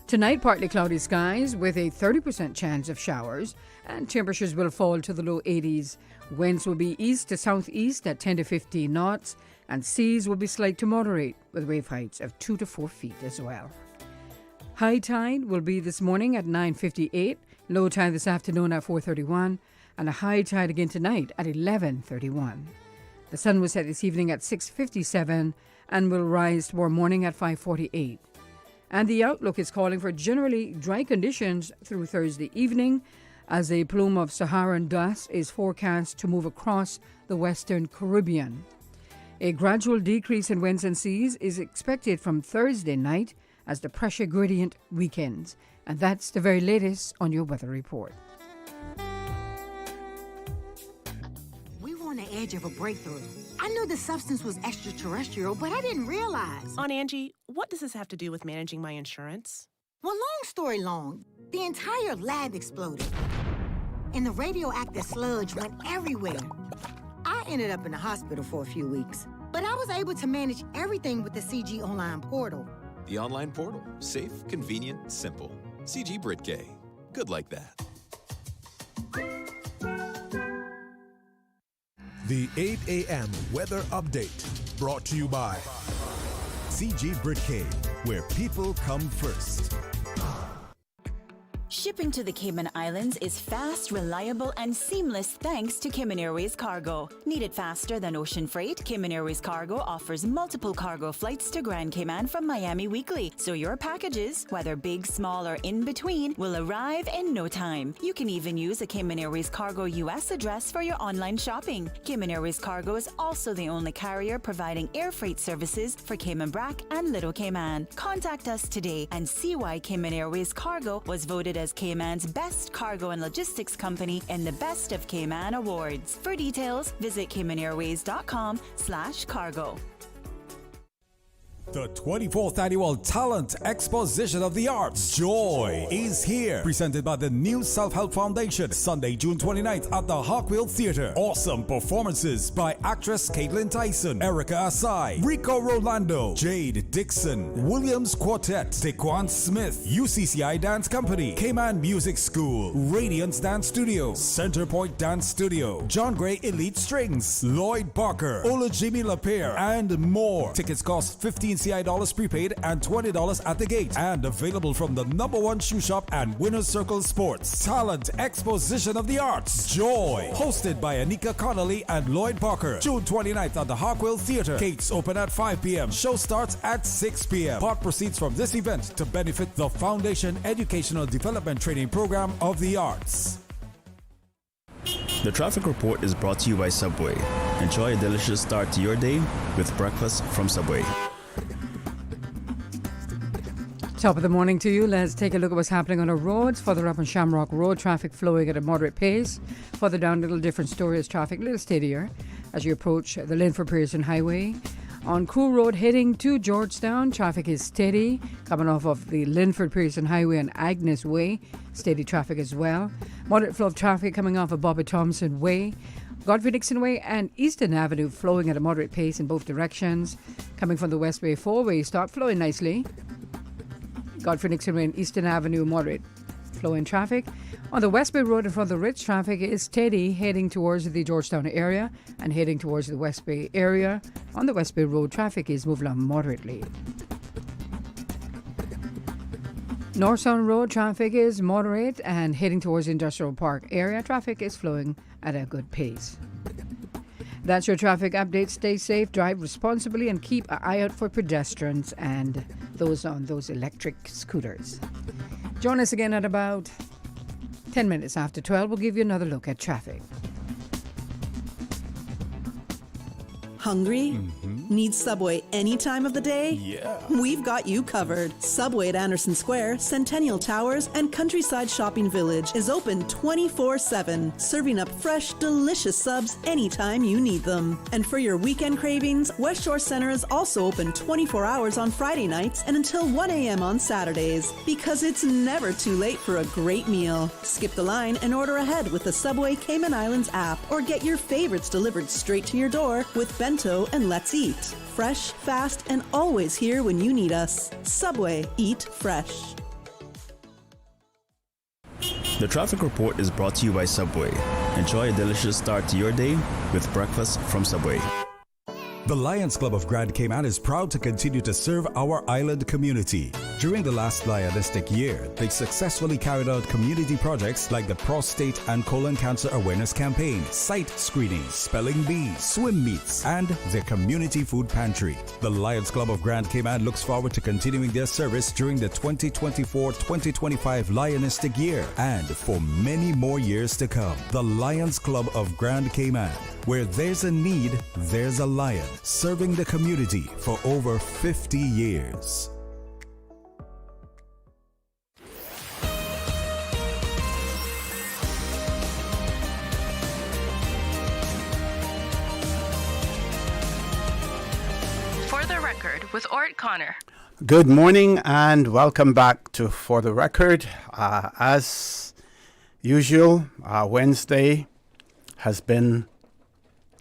Tonight, partly cloudy skies with a 30% chance of showers, and temperatures will fall to the low 80s. Winds will be east to southeast at 10 to 15 knots, and seas will be slight to moderate with wave heights of 2 to 4 feet as well. High tide will be this morning at 9:58, low tide this afternoon at 4:31, and a high tide again tonight at 11:31. The sun will set this evening at 6:57 and will rise tomorrow morning at 5:48. And the outlook is calling for generally dry conditions through Thursday evening as a plume of Saharan dust is forecast to move across the western Caribbean. A gradual decrease in winds and seas is expected from Thursday night as the pressure gradient weakens. And that's the very latest on your weather report. edge of a breakthrough. I knew the substance was extraterrestrial, but I didn't realize. Aunt Angie, what does this have to do with managing my insurance? Well, long story long, the entire lab exploded, and the radioactive sludge went everywhere. I ended up in the hospital for a few weeks, but I was able to manage everything with the CG online portal. The online portal. Safe, convenient, simple. CG Britgay. Good like that. The 8 a.m. weather update brought to you by CG Britgay, where people come first. Shipping to the Cayman Islands is fast, reliable, and seamless thanks to Cayman Airways Cargo. Need it faster than ocean freight? Cayman Airways Cargo offers multiple cargo flights to Grand Cayman from Miami weekly, so your packages, whether big, small, or in between, will arrive in no time. You can even use a Cayman Airways Cargo US address for your online shopping. Cayman Airways Cargo is also the only carrier providing air freight services for Cayman Brac and Little Cayman. Contact us today and see why Cayman Airways Cargo was voted as Cayman's best cargo and logistics company in the Best of Cayman Awards. For details, visit caymanairways.com/cargo. The 24th Annual Talent Exposition of the Arts, Joy, is here. Presented by the New Self-Help Foundation, Sunday, June 29th at the Hawkwill Theatre. Awesome performances by actress Caitlin Tyson, Erica Asai, Rico Rolando, Jade Dixon, Williams Quartet, Dequan Smith, UCCI Dance Company, Cayman Music School, Radiance Dance Studio, Centerpoint Dance Studio, John Gray Elite Strings, Lloyd Barker, Olajimi Lapierre, and more. Tickets cost $15 CI prepaid and $20 at the gate, and available from the #1 shoe shop and Winner's Circle Sports. Talent Exposition of the Arts, Joy, hosted by Anika Connolly and Lloyd Barker, June 29th at the Hawkwill Theatre. Gates open at 5 p.m. Show starts at 6 p.m. Part proceeds from this event to benefit the Foundation Educational Development Training Program of the Arts. The traffic report is brought to you by Subway. Enjoy a delicious start to your day with breakfast from Subway. Top of the morning to you. Let's take a look at what's happening on our roads. Further up on Shamrock Road, traffic flowing at a moderate pace. Further down, a little different story as traffic, a little steadier as you approach the Linford-Pearson Highway. On Crew Road heading to Georgetown, traffic is steady. Coming off of the Linford-Pearson Highway and Agnes Way, steady traffic as well. Moderate flow of traffic coming off of Bobby Thompson Way. Godfrey Dixon Way and Eastern Avenue flowing at a moderate pace in both directions. Coming from the Westway 4-way, start flowing nicely. Godfrey Dixon Way and Eastern Avenue, moderate flow in traffic. On the Westway Road in front of the Ritz, traffic is steady heading towards the Georgetown area and heading towards the West Bay area. On the West Bay Road, traffic is moving along moderately. North Sound Road, traffic is moderate and heading towards the Industrial Park area. Traffic is flowing at a good pace. That's your traffic update. Stay safe, drive responsibly, and keep an eye out for pedestrians and those on those electric scooters. Join us again at about 10 minutes after 12. We'll give you another look at traffic. Hungry? Need Subway any time of the day? Yeah. We've got you covered. Subway at Anderson Square, Centennial Towers, and Countryside Shopping Village is open 24/7, serving up fresh, delicious subs anytime you need them. And for your weekend cravings, West Shore Center is also open 24 hours on Friday nights and until 1 a.m. on Saturdays, because it's never too late for a great meal. Skip the line and order ahead with the Subway Cayman Islands app, or get your favorites delivered straight to your door with Bento and Let's Eat. Fresh, fast, and always here when you need us. Subway, eat fresh. The traffic report is brought to you by Subway. Enjoy a delicious start to your day with breakfast from Subway. The Lions Club of Grand Cayman is proud to continue to serve our island community. During the last Lionistic year, they successfully carried out community projects like the Prostate and Colon Cancer Awareness Campaign, sight screenings, spelling bee, swim meets, and their community food pantry. The Lions Club of Grand Cayman looks forward to continuing their service during the 2024-2025 Lionistic year and for many more years to come. The Lions Club of Grand Cayman, where there's a need, there's a lion, serving the community for over 50 years. with Orrett Connor. Good morning and welcome back to For the Record. As usual, Wednesday has been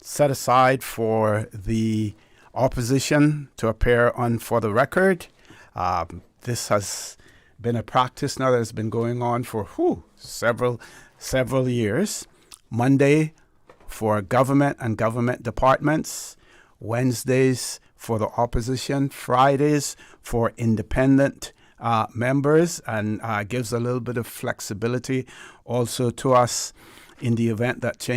set aside for the opposition to appear on For the Record. This has been a practice now that has been going on for several years. Monday for government and government departments, Wednesdays for the opposition, Fridays for independent members, and gives a little bit of flexibility also to us in the event that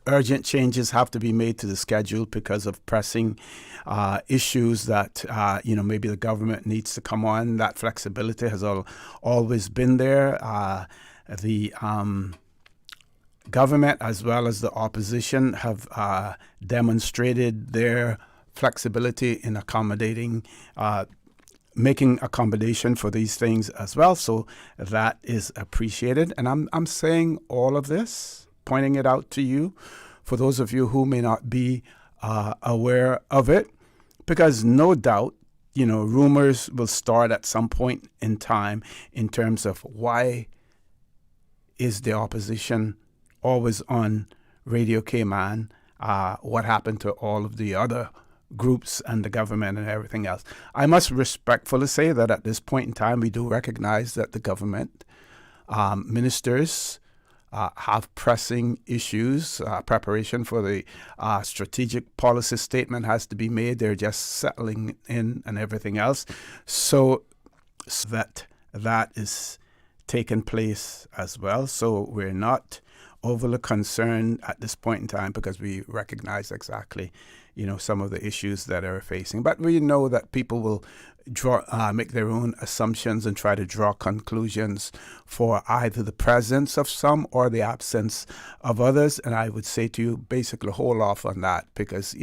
urgent changes have to be made to the schedule because of pressing issues that maybe the government needs to come on. That flexibility has always been there. The government as well as the opposition have demonstrated their flexibility in accommodating, making accommodation for these things as well. So that is appreciated. And I'm saying all of this, pointing it out to you, for those of you who may not be aware of it, because no doubt, rumors will start at some point in time in terms of why is the opposition always on Radio Cayman, what happened to all of the other groups and the government and everything else. I must respectfully say that at this point in time, we do recognize that the government ministers have pressing issues. Preparation for the strategic policy statement has to be made. They're just settling in and everything else. So that is taking place as well. So we're not overly concerned at this point in time because we recognize exactly, some of the issues that are facing. But we know that people will make their own assumptions and try to draw conclusions for either the presence of some or the absence of others. And I would say to you, basically hold off on that because,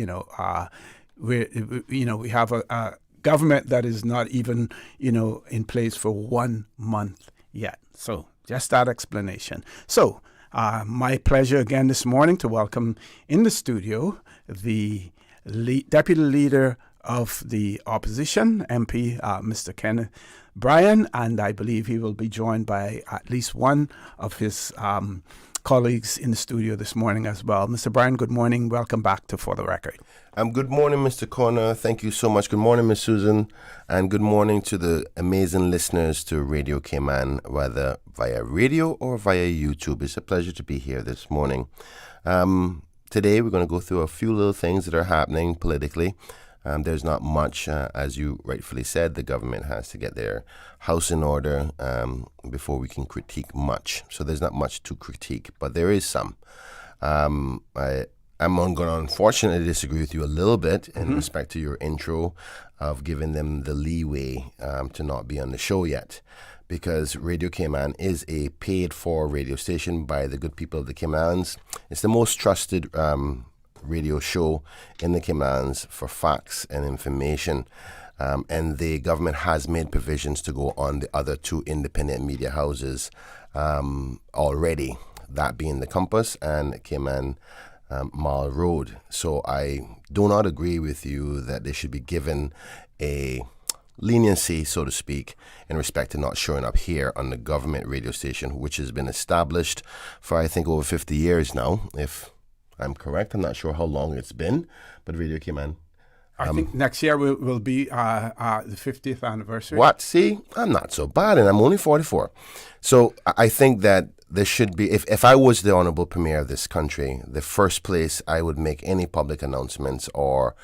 we have a government that is not even, in place for 1 month yet. So just that explanation. So my pleasure again this morning to welcome in the studio the Deputy Leader of the Opposition, MP, Mr. Kenneth Bryan, and I believe he will be joined by at least one of his colleagues in the studio this morning as well. Mr. Bryan, good morning. Welcome back to For the Record. Good morning, Mr. Connor. Thank you so much. Good morning, Ms. Susan. And good morning to the amazing listeners to Radio Cayman, whether via radio or via YouTube. It's a pleasure to be here this morning. Today, we're going to go through a few little things that are happening politically. There's not much, as you rightfully said. The government has to get their house in order before we can critique much. So there's not much to critique, but there is some. I'm going to unfortunately disagree with you a little bit in respect to your intro of giving them the leeway to not be on the show yet, because Radio Cayman is a paid-for radio station by the good people of the Cayman Islands. It's the most trusted radio show in the Cayman Islands for facts and information. And the government has made provisions to go on the other two independent media houses already, that being the Compass and Cayman Mall Road. So I do not agree with you that they should be given a leniency, so to speak, in respect to not showing up here on the government radio station, which has been established for, I think, over 50 years now, if I'm correct. I'm not sure how long it's been, but Radio Cayman. I think next year will be the 50th anniversary. What? See, I'm not so bad, and I'm only 44. So I think that there should be, if I was the Honorable Premier of this country, the first place I would make any public announcements or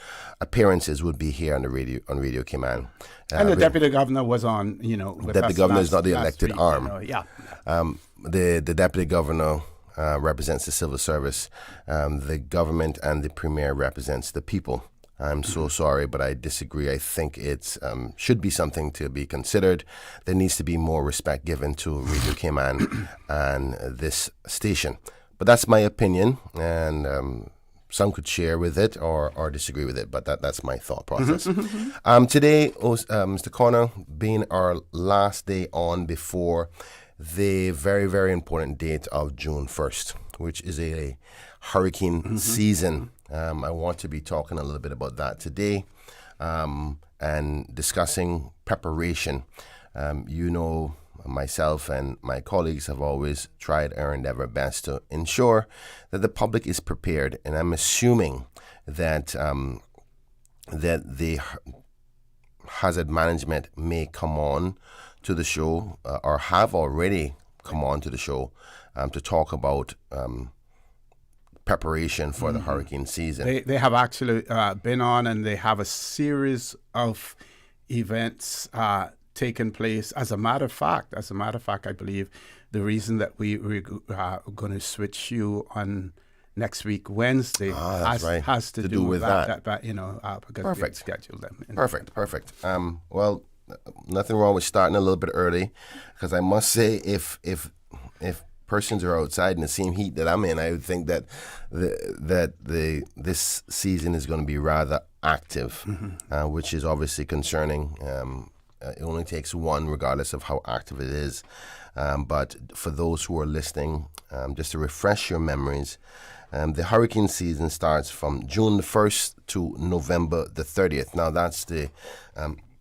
appearances would be here on Radio Cayman. And the Deputy Governor was on, with Deputy Governor is not the elected week, arm. The Deputy Governor represents the civil service. The government and the Premier represents the people. I'm so sorry, but I disagree. I think it should be something to be considered. There needs to be more respect given to Radio Cayman and this station. But that's my opinion, and some could share with it or disagree with it, but that's my thought process. Today, Mr. Connor, being our last day on before the very, very important date of June 1st, which is a hurricane season I want to be talking a little bit about that today and discussing preparation. Myself and my colleagues have always tried our endeavor best to ensure that the public is prepared, and I'm assuming that that the hazard management may come on to the show or have already come on to the show to talk about preparation for the hurricane season. They have actually been on, and they have a series of events taken place. As a matter of fact, I believe the reason that we're going to switch you on next week Wednesday has to do with that. Because Perfect. we scheduled them. Perfect. Well, nothing wrong with starting a little bit early, because I must say, if persons are outside in the same heat that I'm in, I would think that this season is going to be rather active, which is obviously concerning. It only takes one, regardless of how active it is. But for those who are listening, just to refresh your memories, the hurricane season starts from June the 1st to November the 30th. Now, that's the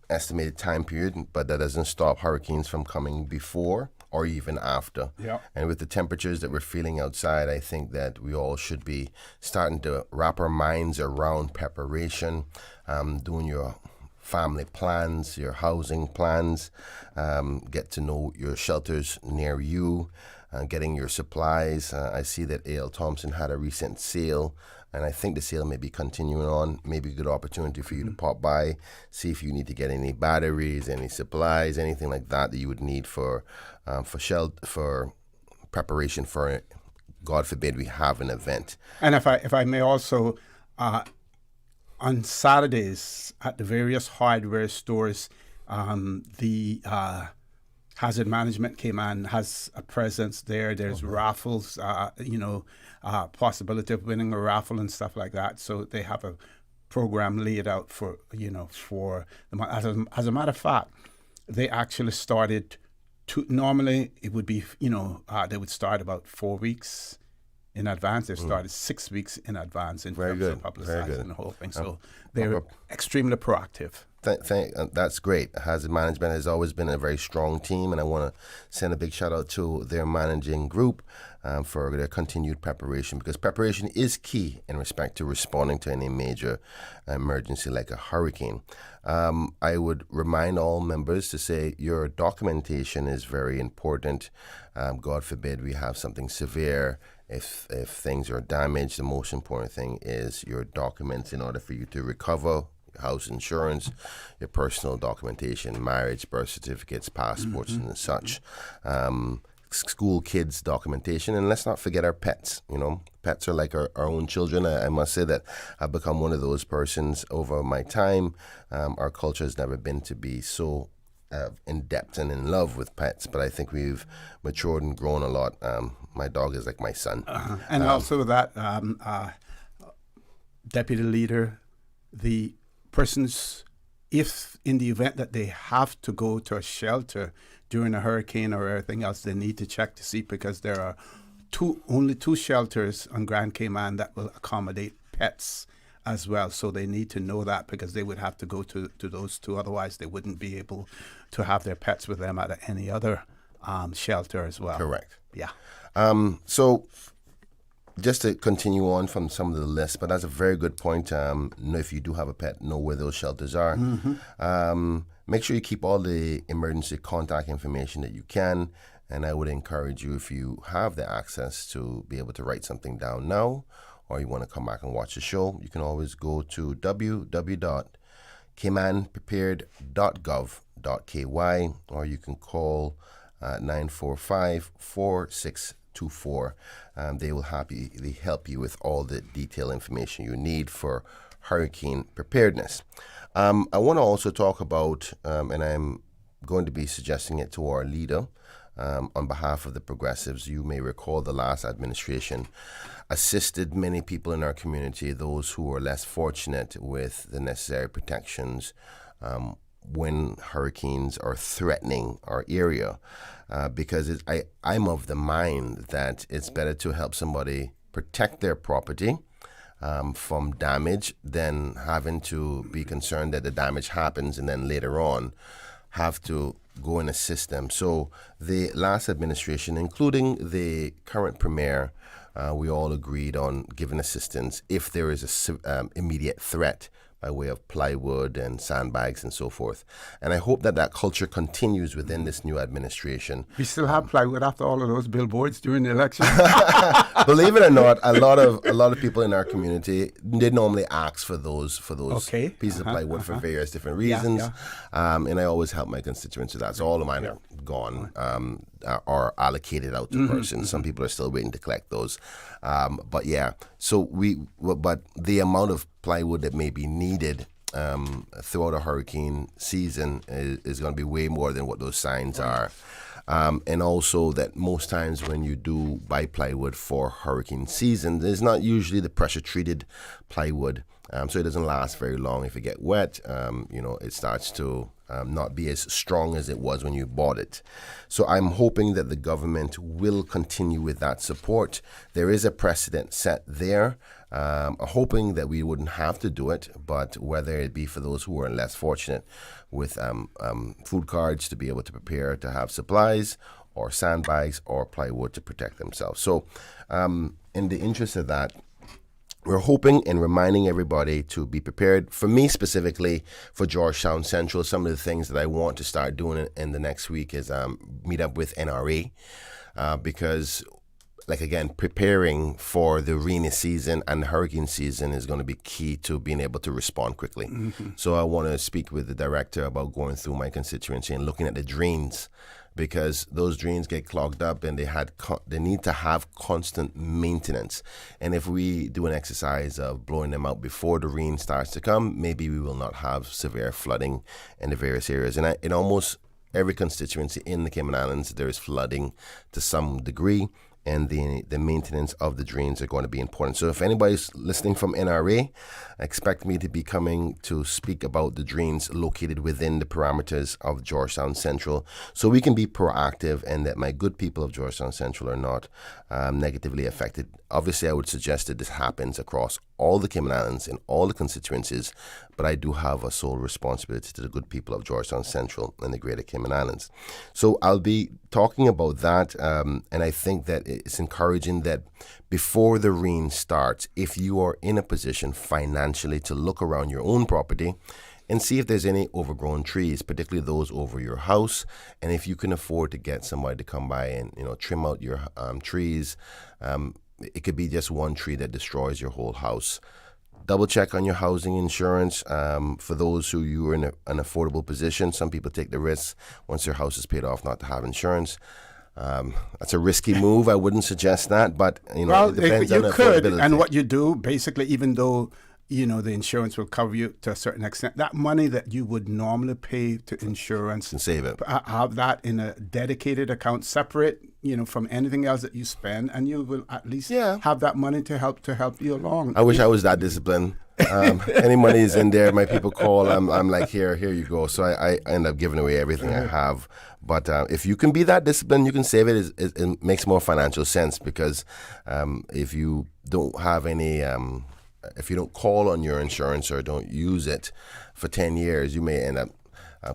estimated time period, but that doesn't stop hurricanes from coming before or even after. Yeah. And with the temperatures that we're feeling outside, I think that we all should be starting to wrap our minds around preparation, doing your family plans, your housing plans, get to know your shelters near you, getting your supplies. I see that A.L. Thompson had a recent sale, and I think the sale may be continuing on. Maybe a good opportunity for you to pop by, see if you need to get any batteries, any supplies, anything like that you would need for preparation for, God forbid, we have an event. And if I may also, on Saturdays at the various hardware stores, the Hazard Management Cayman has a presence there. There's raffles, possibility of winning a raffle and stuff like that. So they have a program laid out for them. As a matter of fact, they actually started normally it would be, they would start about 4 weeks in advance. They started 6 weeks in advance in terms of publicizing the whole thing. So they're extremely proactive. That's great. Hazard Management has always been a very strong team, and I want to send a big shout out to their managing group for their continued preparation, because preparation is key in respect to responding to any major emergency like a hurricane. I would remind all members to say your documentation is very important. God forbid we have something severe. If things are damaged, the most important thing is your documents in order for you to recover. House insurance, your personal documentation, marriage, birth certificates, passports, and such. School kids documentation, and let's not forget our pets. Pets are like our own children. I must say that I've become one of those persons over my time. Our culture has never been to be so in depth and in love with pets, but I think we've matured and grown a lot. My dog is like my son. And also that deputy leader, the persons, if in the event that they have to go to a shelter during a hurricane or everything else, they need to check to see, because there are only two shelters on Grand Cayman that will accommodate pets as well. So they need to know that, because they would have to go to those two. Otherwise, they wouldn't be able to have their pets with them at any other shelter as well. Correct. Yeah. So just to continue on from some of the lists, but that's a very good point. If you do have a pet, know where those shelters are. Make sure you keep all the emergency contact information that you can. And I would encourage you, if you have the access, to be able to write something down now, or you want to come back and watch the show, you can always go to www.caymanprepared.gov.ky, or you can call 945-4624. They will happily help you with all the detailed information you need for hurricane preparedness. I want to also talk about, and I'm going to be suggesting it to our leader on behalf of the Progressives. You may recall the last administration assisted many people in our community, those who are less fortunate, with the necessary protections when hurricanes are threatening our area, because I'm of the mind that it's better to help somebody protect their property from damage than having to be concerned that the damage happens and then later on have to go in a system. So the last administration, including the current premier, we all agreed on giving assistance if there is a immediate threat by way of plywood and sandbags and so forth. And I hope that that culture continues within this new administration. We still have plywood after all of those billboards during the election. Believe it or not, a lot of people in our community, they normally ask for those pieces of plywood for various different reasons. And I always help my constituents with that. So all of mine are gone, are allocated out to persons. Some people are still waiting to collect those. But yeah, so but the amount of plywood that may be needed throughout a hurricane season is going to be way more than what those signs are. And also that most times when you do buy plywood for hurricane season, there's not usually the pressure-treated plywood. So it doesn't last very long. If it get wet, it starts to not be as strong as it was when you bought it. So I'm hoping that the government will continue with that support. There is a precedent set there. Hoping that we wouldn't have to do it, but whether it be for those who are less fortunate with food cards to be able to prepare to have supplies, or sandbags or plywood to protect themselves. So in the interest of that, we're hoping and reminding everybody to be prepared. For me specifically, for Georgetown Central, some of the things that I want to start doing in the next week is meet up with NRA because, like again, preparing for the rainy season and hurricane season is going to be key to being able to respond quickly. So I want to speak with the director about going through my constituency and looking at the drains, because those drains get clogged up and they need to have constant maintenance. And if we do an exercise of blowing them out before the rain starts to come, maybe we will not have severe flooding in the various areas. And in almost every constituency in the Cayman Islands, there is flooding to some degree, and the maintenance of the drains are going to be important. So if anybody's listening from NRA, expect me to be coming to speak about the drains located within the parameters of Georgetown Central, so we can be proactive and that my good people of Georgetown Central are not negatively affected. Obviously, I would suggest that this happens across all the Cayman Islands and all the constituencies, but I do have a sole responsibility to the good people of Georgetown Central and the Greater Cayman Islands. So I'll be talking about that, and I think that it's encouraging that before the rain starts, if you are in a position financially to look around your own property and see if there's any overgrown trees, particularly those over your house, and if you can afford to get somebody to come by and trim out your trees. It could be just one tree that destroys your whole house. Double check on your housing insurance. For those who you are in an affordable position, some people take the risk once their house is paid off not to have insurance. That's a risky move. I wouldn't suggest that, but it depends on affordability. And what you do, basically, even though the insurance will cover you to a certain extent, that money that you would normally pay to insurance, and save it, have that in a dedicated account, separate from anything else that you spend, and you will at least have that money to help you along. I wish I was that disciplined. Any money is in there, my people call, I'm like, here you go. So I end up giving away everything I have. But if you can be that disciplined, you can save it. It makes more financial sense, because if you don't have any, if you don't call on your insurance or don't use it for 10 years, you may end up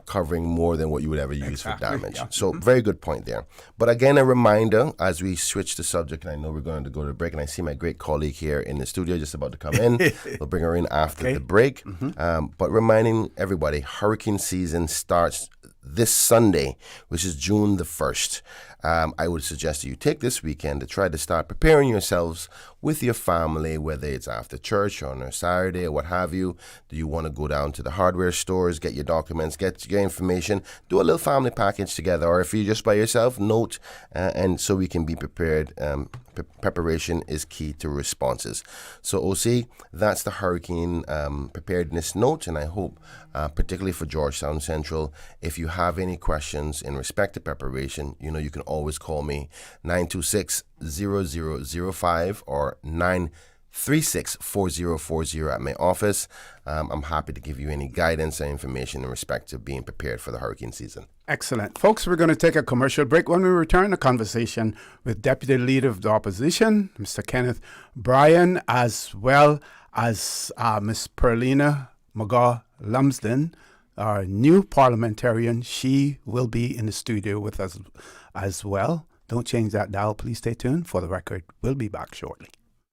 covering more than what you would ever use for damage. Yeah. So very good point there. But again, a reminder as we switch the subject, and I know we're going to go to the break, and I see my great colleague here in the studio just about to come in. We'll bring her in after the break. But reminding everybody, hurricane season starts this Sunday, which is June the 1st. I would suggest that you take this weekend to try to start preparing yourselves with your family, whether it's after church or on a Saturday or what have you. Do you want to go down to the hardware stores, get your documents, get your information, do a little family package together, or if you're just by yourself, note, and so we can be prepared. Preparation is key to responses. So OC, that's the hurricane preparedness note, and I hope, particularly for Georgetown Central, if you have any questions in respect to preparation, you can always call me 926-0005 or 364040 at my office. I'm happy to give you any guidance and information in respect to being prepared for the hurricane season. Excellent. Folks, we're going to take a commercial break. When we return, a conversation with Deputy Leader of the Opposition, Mr. Kenneth Bryan, as well as Ms. Pearlina McGaw-Lumsden, our new parliamentarian. She will be in the studio with us as well. Don't change that dial. Please stay tuned. For the record, we'll be back shortly.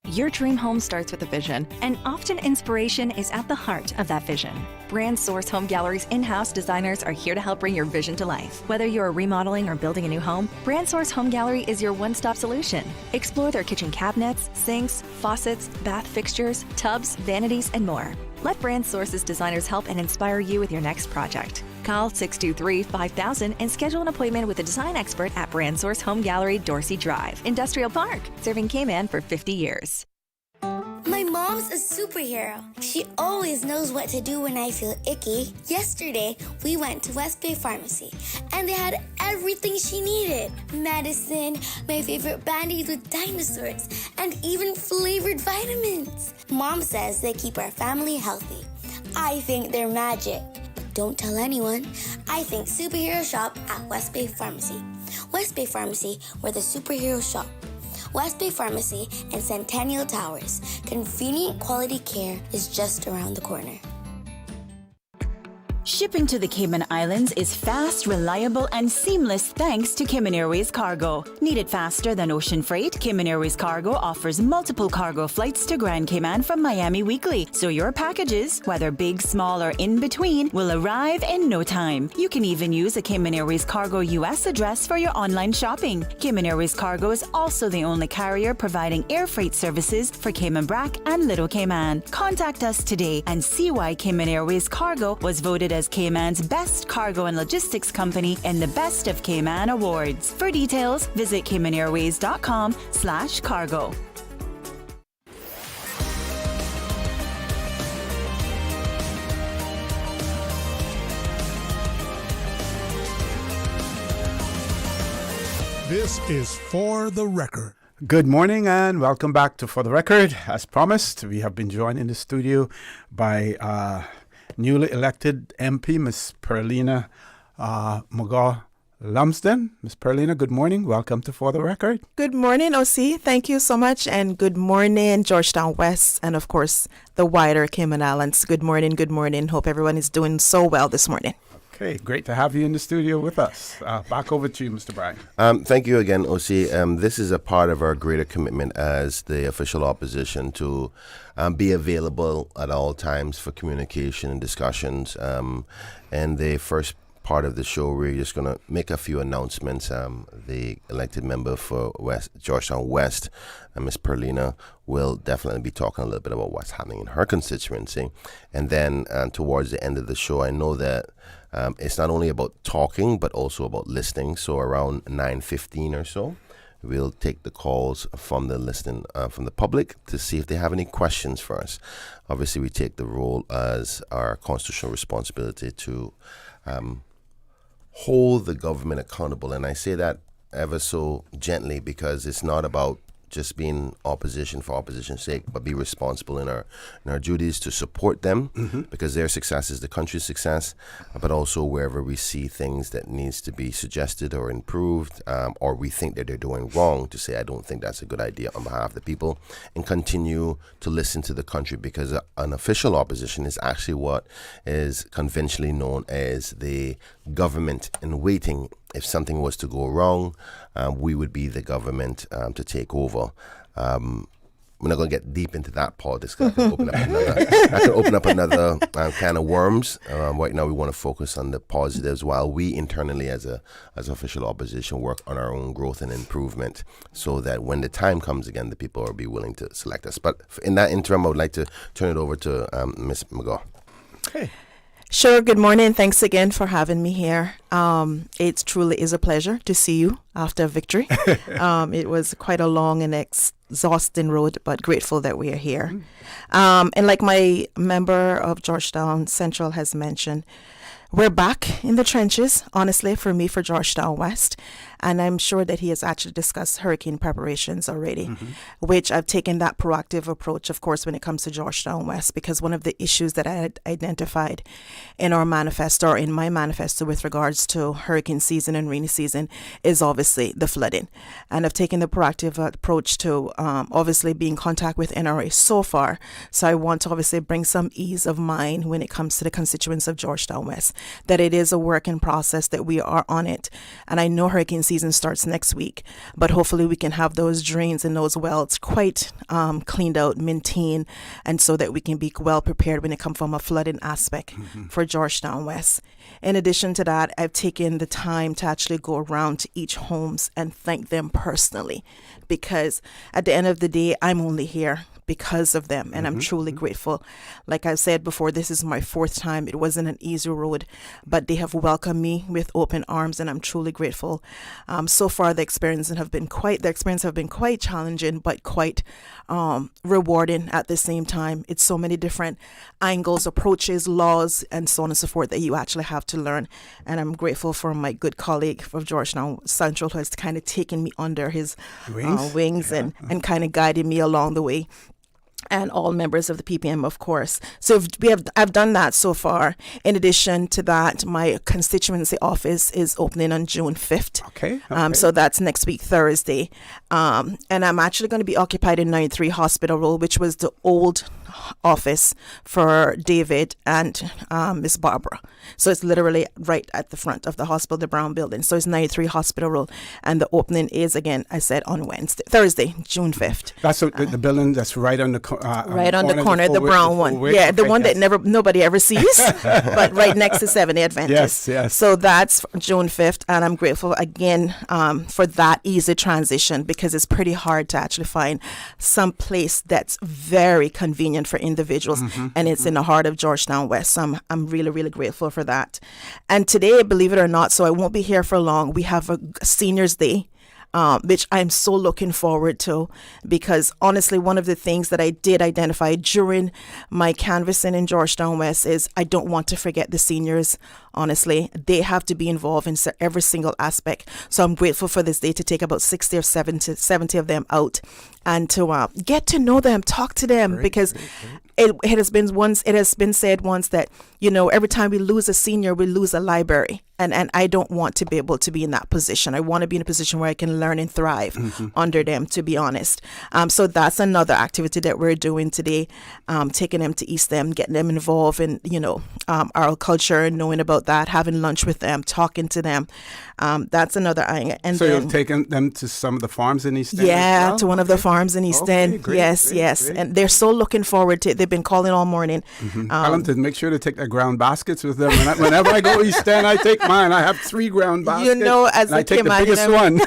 Your dream home starts with a vision, and often inspiration is at the heart of that vision. Brand Source Home Gallery's in-house designers are here to help bring your vision to life. Whether you're remodeling or building a new home, Brand Source Home Gallery is your one-stop solution. Explore their kitchen cabinets, sinks, faucets, bath fixtures, tubs, vanities, and more. Let Brand Source's designers help and inspire you with your next project. Call 623-5000 and schedule an appointment with a design expert at Brand Source Home Gallery, Dorsey Drive, Industrial Park, serving Cayman for 50 years. My mom's a superhero. She always knows what to do when I feel icky. Yesterday, we went to West Bay Pharmacy, and they had everything she needed. Medicine, my favorite band-aids with dinosaurs, and even flavored vitamins. Mom says they keep our family healthy. I think they're magic. But don't tell anyone. I think superhero shop at West Bay Pharmacy. West Bay Pharmacy, where the superheroes shop. West Bay Pharmacy and Centennial Towers. Convenient quality care is just around the corner. Shipping to the Cayman Islands is fast, reliable, and seamless thanks to Cayman Airways Cargo. Need it faster than ocean freight? Cayman Airways Cargo offers multiple cargo flights to Grand Cayman from Miami weekly, so your packages, whether big, small, or in between, will arrive in no time. You can even use a Cayman Airways Cargo US address for your online shopping. Cayman Airways Cargo is also the only carrier providing air freight services for Cayman Brac and Little Cayman. Contact us today and see why Cayman Airways Cargo was voted as Cayman's best cargo and logistics company in the Best of Cayman Awards. For details, visit CaymanAirways.com/cargo. This is For the Record. Good morning and welcome back to For the Record. As promised, we have been joined in the studio by newly elected MP, Ms. Pearlina McGaw-Lumsden. Ms. Pearlina, good morning. Welcome to For the Record. Good morning, OC. Thank you so much. And good morning, Georgetown West, and of course, the wider Cayman Islands. Good morning, good morning. Hope everyone is doing so well this morning. Okay, great to have you in the studio with us. Back over to you, Mr. Bryan. Thank you again, OC. This is a part of our greater commitment as the official opposition to be available at all times for communication and discussions. And the first part of the show, we're just going to make a few announcements. The elected member for Georgetown West, Ms. Pearlina, will definitely be talking a little bit about what's happening in her constituency. And then towards the end of the show, I know that it's not only about talking, but also about listening. So around 9:15 or so, we'll take the calls from the listening, from the public to see if they have any questions for us. Obviously, we take the role as our constitutional responsibility to hold the government accountable. And I say that ever so gently because it's not about just being opposition for opposition's sake, but be responsible in our duties to support them, because their success is the country's success, but also wherever we see things that needs to be suggested or improved, or we think that they're doing wrong, to say, I don't think that's a good idea on behalf of the people, and continue to listen to the country, because an official opposition is actually what is conventionally known as the government in waiting. If something was to go wrong, we would be the government to take over. We're not going to get deep into that politics because I can open up another can of worms. Right now, we want to focus on the positives while we internally, as official opposition, work on our own growth and improvement, so that when the time comes again, the people will be willing to select us. But in that interim, I would like to turn it over to Ms. McGaw. Okay. Sure. Good morning. Thanks again for having me here. It truly is a pleasure to see you after victory. It was quite a long and exhausting road, but grateful that we are here. And like my member of Georgetown Central has mentioned, we're back in the trenches, honestly, for me, for Georgetown West. And I'm sure that he has actually discussed hurricane preparations already, which I've taken that proactive approach, of course, when it comes to Georgetown West, because one of the issues that I had identified in our manifesto, or in my manifesto with regards to hurricane season and rainy season, is obviously the flooding. And I've taken the proactive approach to obviously be in contact with NRA so far. So I want to obviously bring some ease of mind when it comes to the constituents of Georgetown West, that it is a work in process, that we are on it. And I know hurricane season starts next week, but hopefully we can have those drains and those wells quite cleaned out, maintained, and so that we can be well prepared when it comes from a flooding aspect for Georgetown West. In addition to that, I've taken the time to actually go around to each homes and thank them personally, because at the end of the day, I'm only here because of them, and I'm truly grateful. Like I said before, this is my 4th time. It wasn't an easy road, but they have welcomed me with open arms, and I'm truly grateful. So far, the experiences have been quite challenging, but quite rewarding at the same time. It's so many different angles, approaches, laws, and so on and so forth that you actually have to learn. And I'm grateful for my good colleague from Georgetown Central, who has kind of taken me under his wings and kind of guided me along the way. And all members of the PPM, of course. So I've done that so far. In addition to that, my constituency office is opening on June 5th. Okay. So that's next week, Thursday. And I'm actually going to be occupied in 93 Hospital Road, which was the old office for David and Miss Barbara. So it's literally right at the front of the hospital, the brown building. So it's 93 Hospital Road. And the opening is, again, I said, on Thursday, June 5th. That's the building that's right on the corner, the brown one. Yeah, the one that nobody ever sees, but right next to 70 Adventist. Yes. So that's June 5th, and I'm grateful again for that easy transition, because it's pretty hard to actually find some place that's very convenient for individuals, and it's in the heart of Georgetown West. So I'm really, really grateful for that. And today, believe it or not, so I won't be here for long, we have a Seniors Day, which I'm so looking forward to, because honestly, one of the things that I did identify during my canvassing in Georgetown West is I don't want to forget the seniors. Honestly, they have to be involved in every single aspect. So I'm grateful for this day to take about 60 or 70 of them out and to get to know them, talk to them, because it has been said once that, every time we lose a senior, we lose a library. And I don't want to be able to be in that position. I want to be in a position where I can learn and thrive under them, to be honest. So that's another activity that we're doing today, taking them to East End, getting them involved in, our culture, and knowing about that, having lunch with them, talking to them. That's another thing. And so you're taking them to some of the farms in East End? Yeah, to one of the farms in East End. Great, yes. Great. And they're so looking forward to it. They've been calling all morning. Tell them to make sure to take their ground baskets with them. Whenever I go East End, I take mine. I have 3 ground baskets. As I take the biggest one.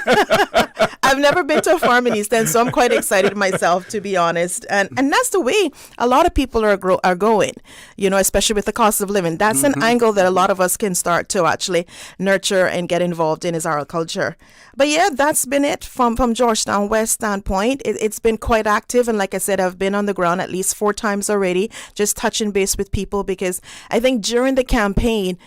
I've never been to a farm in East End, so I'm quite excited myself, to be honest. And that's the way a lot of people are going, especially with the cost of living. That's an angle that a lot of us can start to actually nurture and get involved in, is our culture. But yeah, that's been it from Georgetown West standpoint. It's been quite active. And like I said, I've been on the ground at least 4 times already, just touching base with people, because I think during the campaign,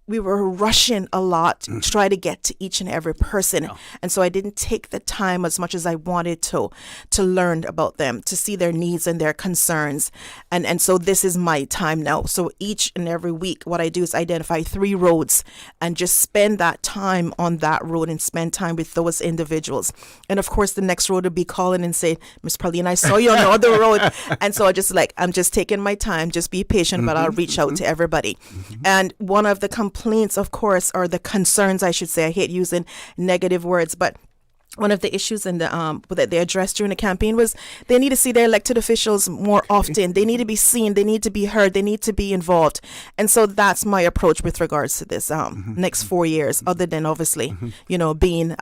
we were rushing a lot to try to get to each and every person. And so I didn't take the time as much as I wanted to learn about them, to see their needs and their concerns. And so this is my time now. So each and every week, what I do is identify 3 roads and just spend that time on that road and spend time with those individuals. And of course, the next road would be calling and say, Miss Pearlina, I saw you on the other road. And so I'm just taking my time, just be patient, but I'll reach out to everybody. And one of the complaints, of course, or the concerns, I should say, I hate using negative words, but one of the issues that they addressed during the campaign was they need to see their elected officials more often. They need to be seen. They need to be heard. They need to be involved. And so that's my approach with regards to this next 4 years, other than obviously, being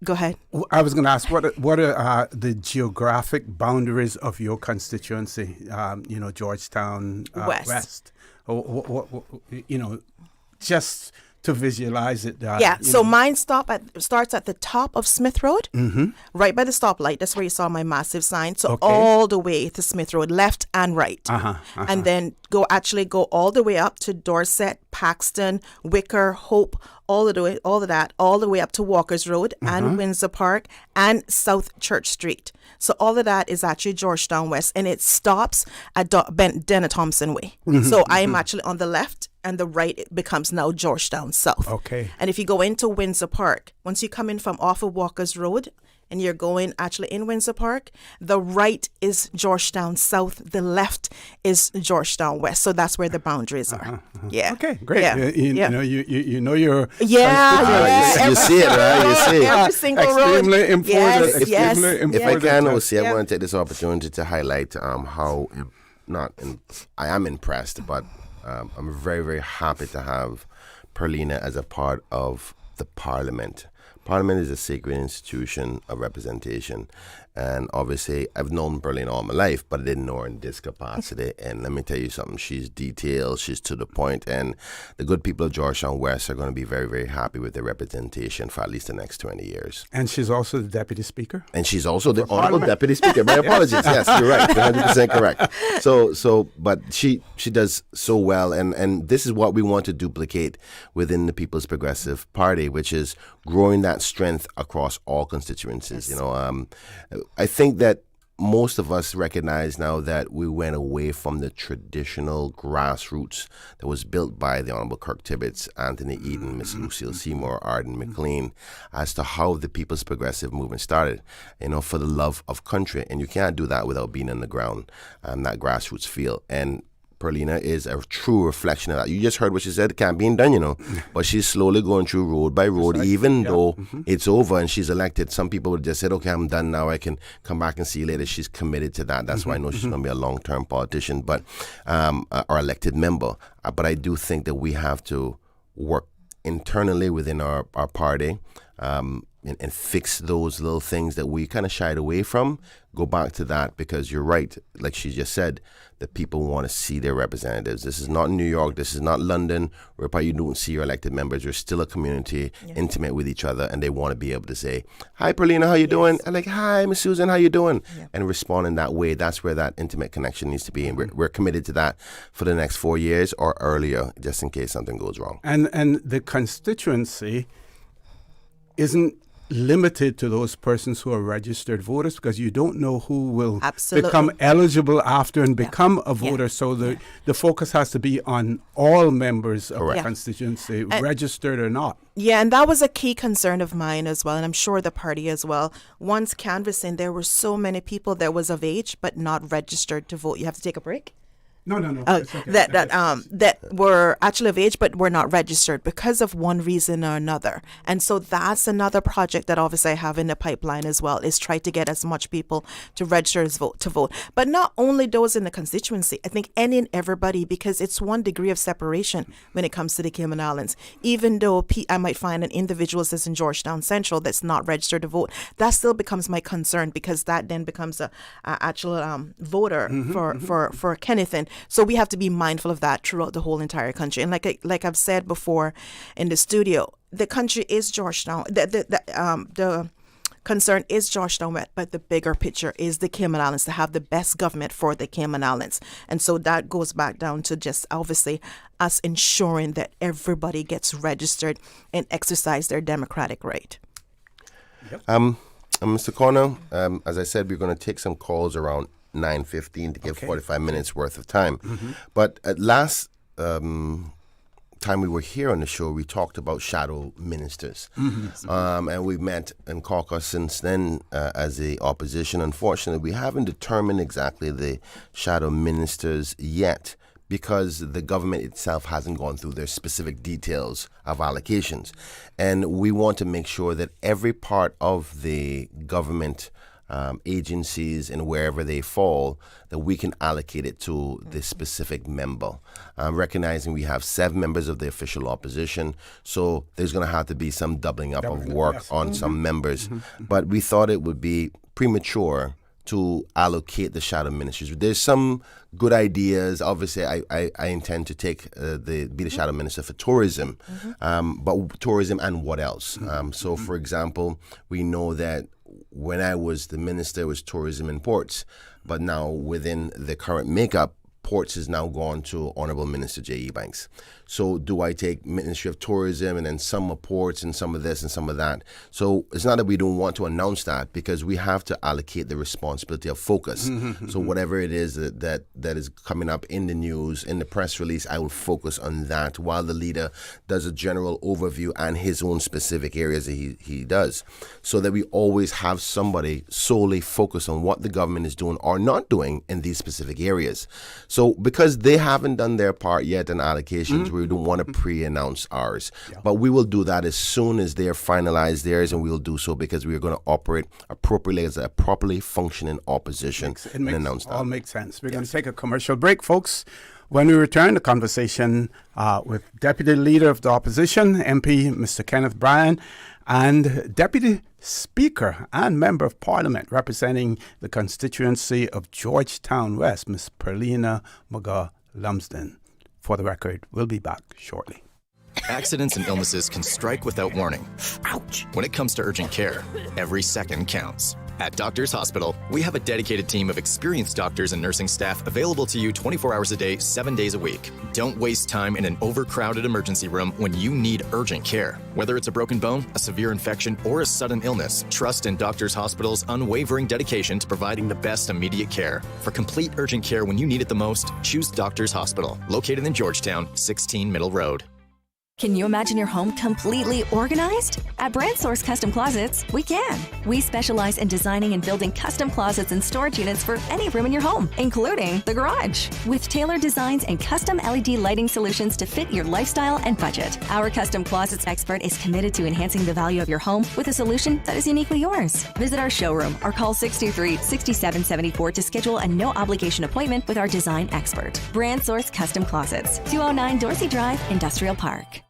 go ahead. I was going to ask, what are the geographic boundaries of your constituency? Georgetown West. Just to visualize it. So mine starts at the top of Smith Road, right by the stoplight. That's where you saw my massive sign. So all the way to Smith Road, left and right. And then go all the way up to Dorset, Paxton, Wicker, Hope, all of that, all the way up to Walker's Road and Windsor Park and South Church Street. So all of that is actually Georgetown West, and it stops at Denner Thompson Way. So I'm actually on the left, and the right it becomes now Georgetown South. Okay. And if you go into Windsor Park, once you come in from off of Walker's Road, and you're going actually in Windsor Park, the right is Georgetown South, the left is Georgetown West. So that's where the boundaries are. Yeah. Okay, great. Yeah. You know your You see it, right? You see it. Every single extremely road. Important. Yes. If I can, I want to take this opportunity to highlight how I am impressed, but I'm very, very happy to have Pearlina as a part of the Parliament. Parliament is a sacred institution of representation, and obviously I've known Pearlina all my life, but I didn't know her in this capacity. And let me tell you something, she's detailed, she's to the point, and the good people of Georgetown West are going to be very, very happy with their representation for at least the next 20 years. And she's also the Deputy Speaker? And she's also the Honorable Deputy Speaker. My apologies. Yes, you're right. You're 100% correct. But she does so well, and this is what we want to duplicate within the People's Progressive Party, which is growing that strength across all constituencies. Yes. I think that most of us recognize now that we went away from the traditional grassroots that was built by the Honorable Kirk Tibbetts, Anthony Eden, Miss Lucille Seymour, Arden McLean, as to how the People's Progressive Movement started, for the love of country. And you can't do that without being on the ground, that grassroots feel. And Pearlina is a true reflection of that. You just heard what she said, the campaign done, but she's slowly going through road by road, even though it's over and she's elected. Some people would just said, okay, I'm done now, I can come back and see you later. She's committed to that. That's why I know she's going to be a long-term politician, but or elected member. But I do think that we have to work internally within our party and fix those little things that we kind of shied away from. Go back to that, because you're right, like she just said, that people want to see their representatives. This is not New York, this is not London, where you don't see your elected members. You're still a community, intimate with each other, and they want to be able to say, hi Pearlina, how you doing? And like, hi Miss Susan, how you doing? And respond in that way. That's where that intimate connection needs to be, and we're committed to that for the next 4 years or earlier, just in case something goes wrong. And the constituency isn't limited to those persons who are registered voters, because you don't know who will become eligible after and become a voter. So the focus has to be on all members of the constituency, registered or not. Yeah, and that was a key concern of mine as well, and I'm sure the party as well. Once canvassing, there were so many people that was of age but not registered to vote. You have to take a break? No. Okay. That were actually of age but were not registered because of one reason or another. And so that's another project that obviously I have in the pipeline as well, is try to get as much people to register as to vote. But not only those in the constituency, I think any and everybody, because it's one degree of separation when it comes to the Cayman Islands. Even though I might find an individual that's in Georgetown Central that's not registered to vote, that still becomes my concern, because that then becomes a actual voter for Kenneth. And so we have to be mindful of that throughout the whole entire country. And like I've said before in the studio, the country is Georgetown. The concern is Georgetown, but the bigger picture is the Cayman Islands, to have the best government for the Cayman Islands. And so that goes back down to just obviously us ensuring that everybody gets registered and exercise their democratic right. Mr. Connor, as I said, we're going to take some calls around 9:15 to give 45 minutes worth of time. But at last time we were here on the show, we talked about shadow ministers. And we met in caucus since then as the opposition. Unfortunately, we haven't determined exactly the shadow ministers yet, because the government itself hasn't gone through their specific details of allocations. And we want to make sure that every part of the government agencies and wherever they fall, that we can allocate it to the specific member. Recognizing we have 7 members of the official opposition, so there's going to have to be some doubling up of work on some members. But we thought it would be premature to allocate the shadow ministers. There's some good ideas. Obviously, I intend to be the shadow minister for tourism, but tourism and what else? So, for example, we know that when I was the minister, it was tourism and ports. But now within the current makeup, ports has now gone to Honorable Minister J.E. Banks. So do I take Ministry of Tourism and then some of ports and some of this and some of that? So it's not that we don't want to announce that, because we have to allocate the responsibility of focus. So whatever it is that is coming up in the news, in the press release, I will focus on that while the leader does a general overview and his own specific areas that he does, so that we always have somebody solely focused on what the government is doing or not doing in these specific areas. So because they haven't done their part yet in allocations, we don't want to pre-announce ours. But we will do that as soon as they're finalized theirs, and we will do so because we are going to operate appropriately as a properly functioning opposition and announce that. All makes sense. We're going to take a commercial break, folks. When we return, the conversation with Deputy Leader of the Opposition, MP Mr. Kenneth Bryan, and Deputy Speaker and Member of Parliament representing the constituency of Georgetown West, Ms. Pearlina McGaw-Lumsden. For the record, we'll be back shortly. Accidents and illnesses can strike without warning. Ouch! When it comes to urgent care, every second counts. At Doctors Hospital, we have a dedicated team of experienced doctors and nursing staff available to you 24 hours a day, 7 days a week. Don't waste time in an overcrowded emergency room when you need urgent care. Whether it's a broken bone, a severe infection, or a sudden illness, trust in Doctors Hospital's unwavering dedication to providing the best immediate care. For complete urgent care when you need it the most, choose Doctors Hospital, located in Georgetown, 16 Middle Road. Can you imagine your home completely organized? At Brand Source Custom Closets, we can. We specialize in designing and building custom closets and storage units for any room in your home, including the garage. With tailored designs and custom LED lighting solutions to fit your lifestyle and budget, our custom closets expert is committed to enhancing the value of your home with a solution that is uniquely yours. Visit our showroom or call 623-6774 to schedule a no-obligation appointment with our design expert. Brand Source Custom Closets, 209 Dorsey Drive, Industrial Park.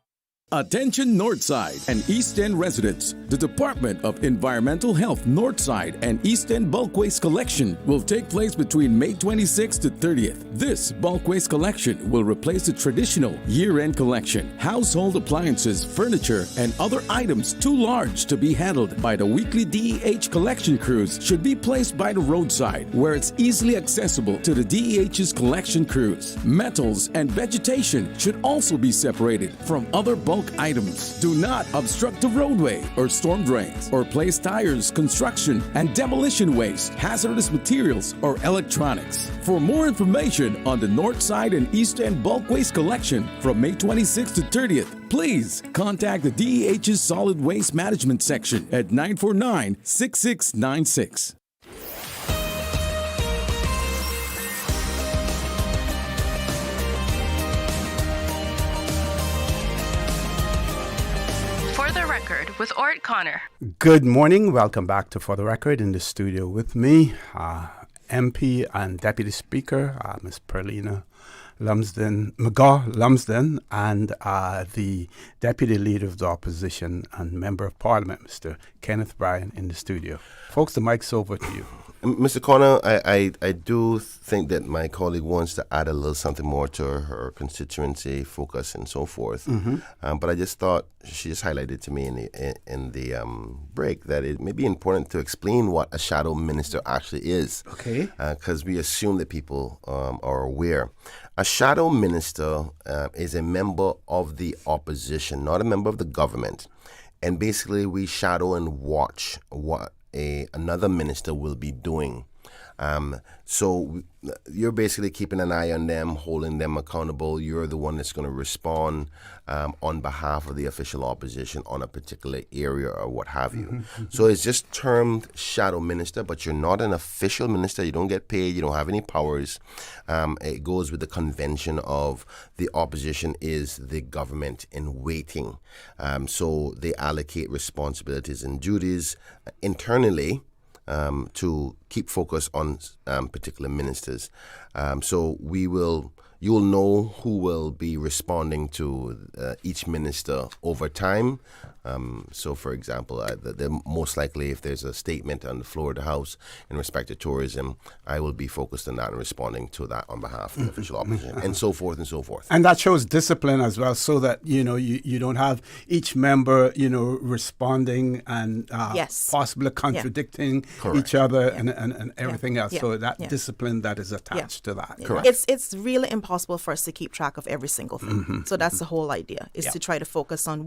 Attention Northside and East End residents. The Department of Environmental Health Northside and East End Bulk Waste Collection will take place between May 26th to 30th. This bulk waste collection will replace the traditional year-end collection. Household appliances, furniture, and other items too large to be handled by the weekly DEH collection crews should be placed by the roadside, where it's easily accessible to the DEH's collection crews. Metals and vegetation should also be separated from other bulk items. Do not obstruct the roadway or storm drains, or place tires, construction, and demolition waste, hazardous materials, or electronics. For more information on the North Side and East End bulk waste collection from May 26th to 30th, please contact the DEH's Solid Waste Management Section at 949-6696. With Orrett Connor. Good morning. Welcome back to For the Record. In the studio with me, MP and Deputy Speaker, Ms. Pearlina McGaw-Lumsden, and the Deputy Leader of the Opposition and Member of Parliament, Mr. Kenneth Bryan, in the studio. Folks, the mic's over to you. Mr. Connor, I do think that my colleague wants to add a little something more to her constituency focus and so forth. But I just thought she just highlighted to me in the break that it may be important to explain what a shadow minister actually is. Okay. Because we assume that people are aware. A shadow minister is a member of the opposition, not a member of the government. And basically, we shadow and watch what another minister will be doing. So you're basically keeping an eye on them, holding them accountable. You're the one that's going to respond on behalf of the official opposition on a particular area or what have you. So it's just termed shadow minister, but you're not an official minister. You don't get paid. You don't have any powers. It goes with the convention of the opposition is the government in waiting. So they allocate responsibilities and duties internally to keep focus on particular ministers. So we will you'll know who will be responding to each minister over time. So, for example, most likely if there's a statement on the floor of the House in respect to tourism, I will be focused on that and responding to that on behalf of the official opposition, and so forth and so forth. And that shows discipline as well, so that, you don't have each member, responding and possibly contradicting each other and everything else. So that discipline that is attached to that. Correct. It's really impossible for us to keep track of every single thing. So that's the whole idea, is to try to focus on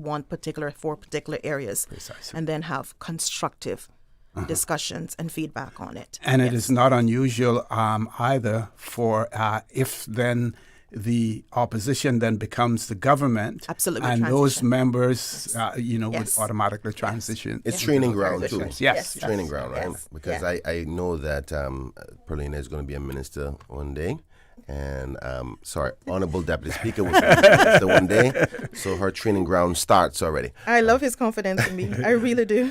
four particular areas. Precisely. And then have constructive discussions and feedback on it. And it is not unusual either for if then the opposition then becomes the government. Absolutely. And those members, would automatically transition. It's training ground too. Yes. Training ground, right? Because I know that Pearlina is going to be a minister one day. And Honorable Deputy Speaker was the one day, so her training ground starts already. I love his confidence in me. I really do.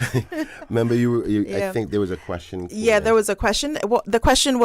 Remember, I think there was a question. Yeah, there was a question. The question was,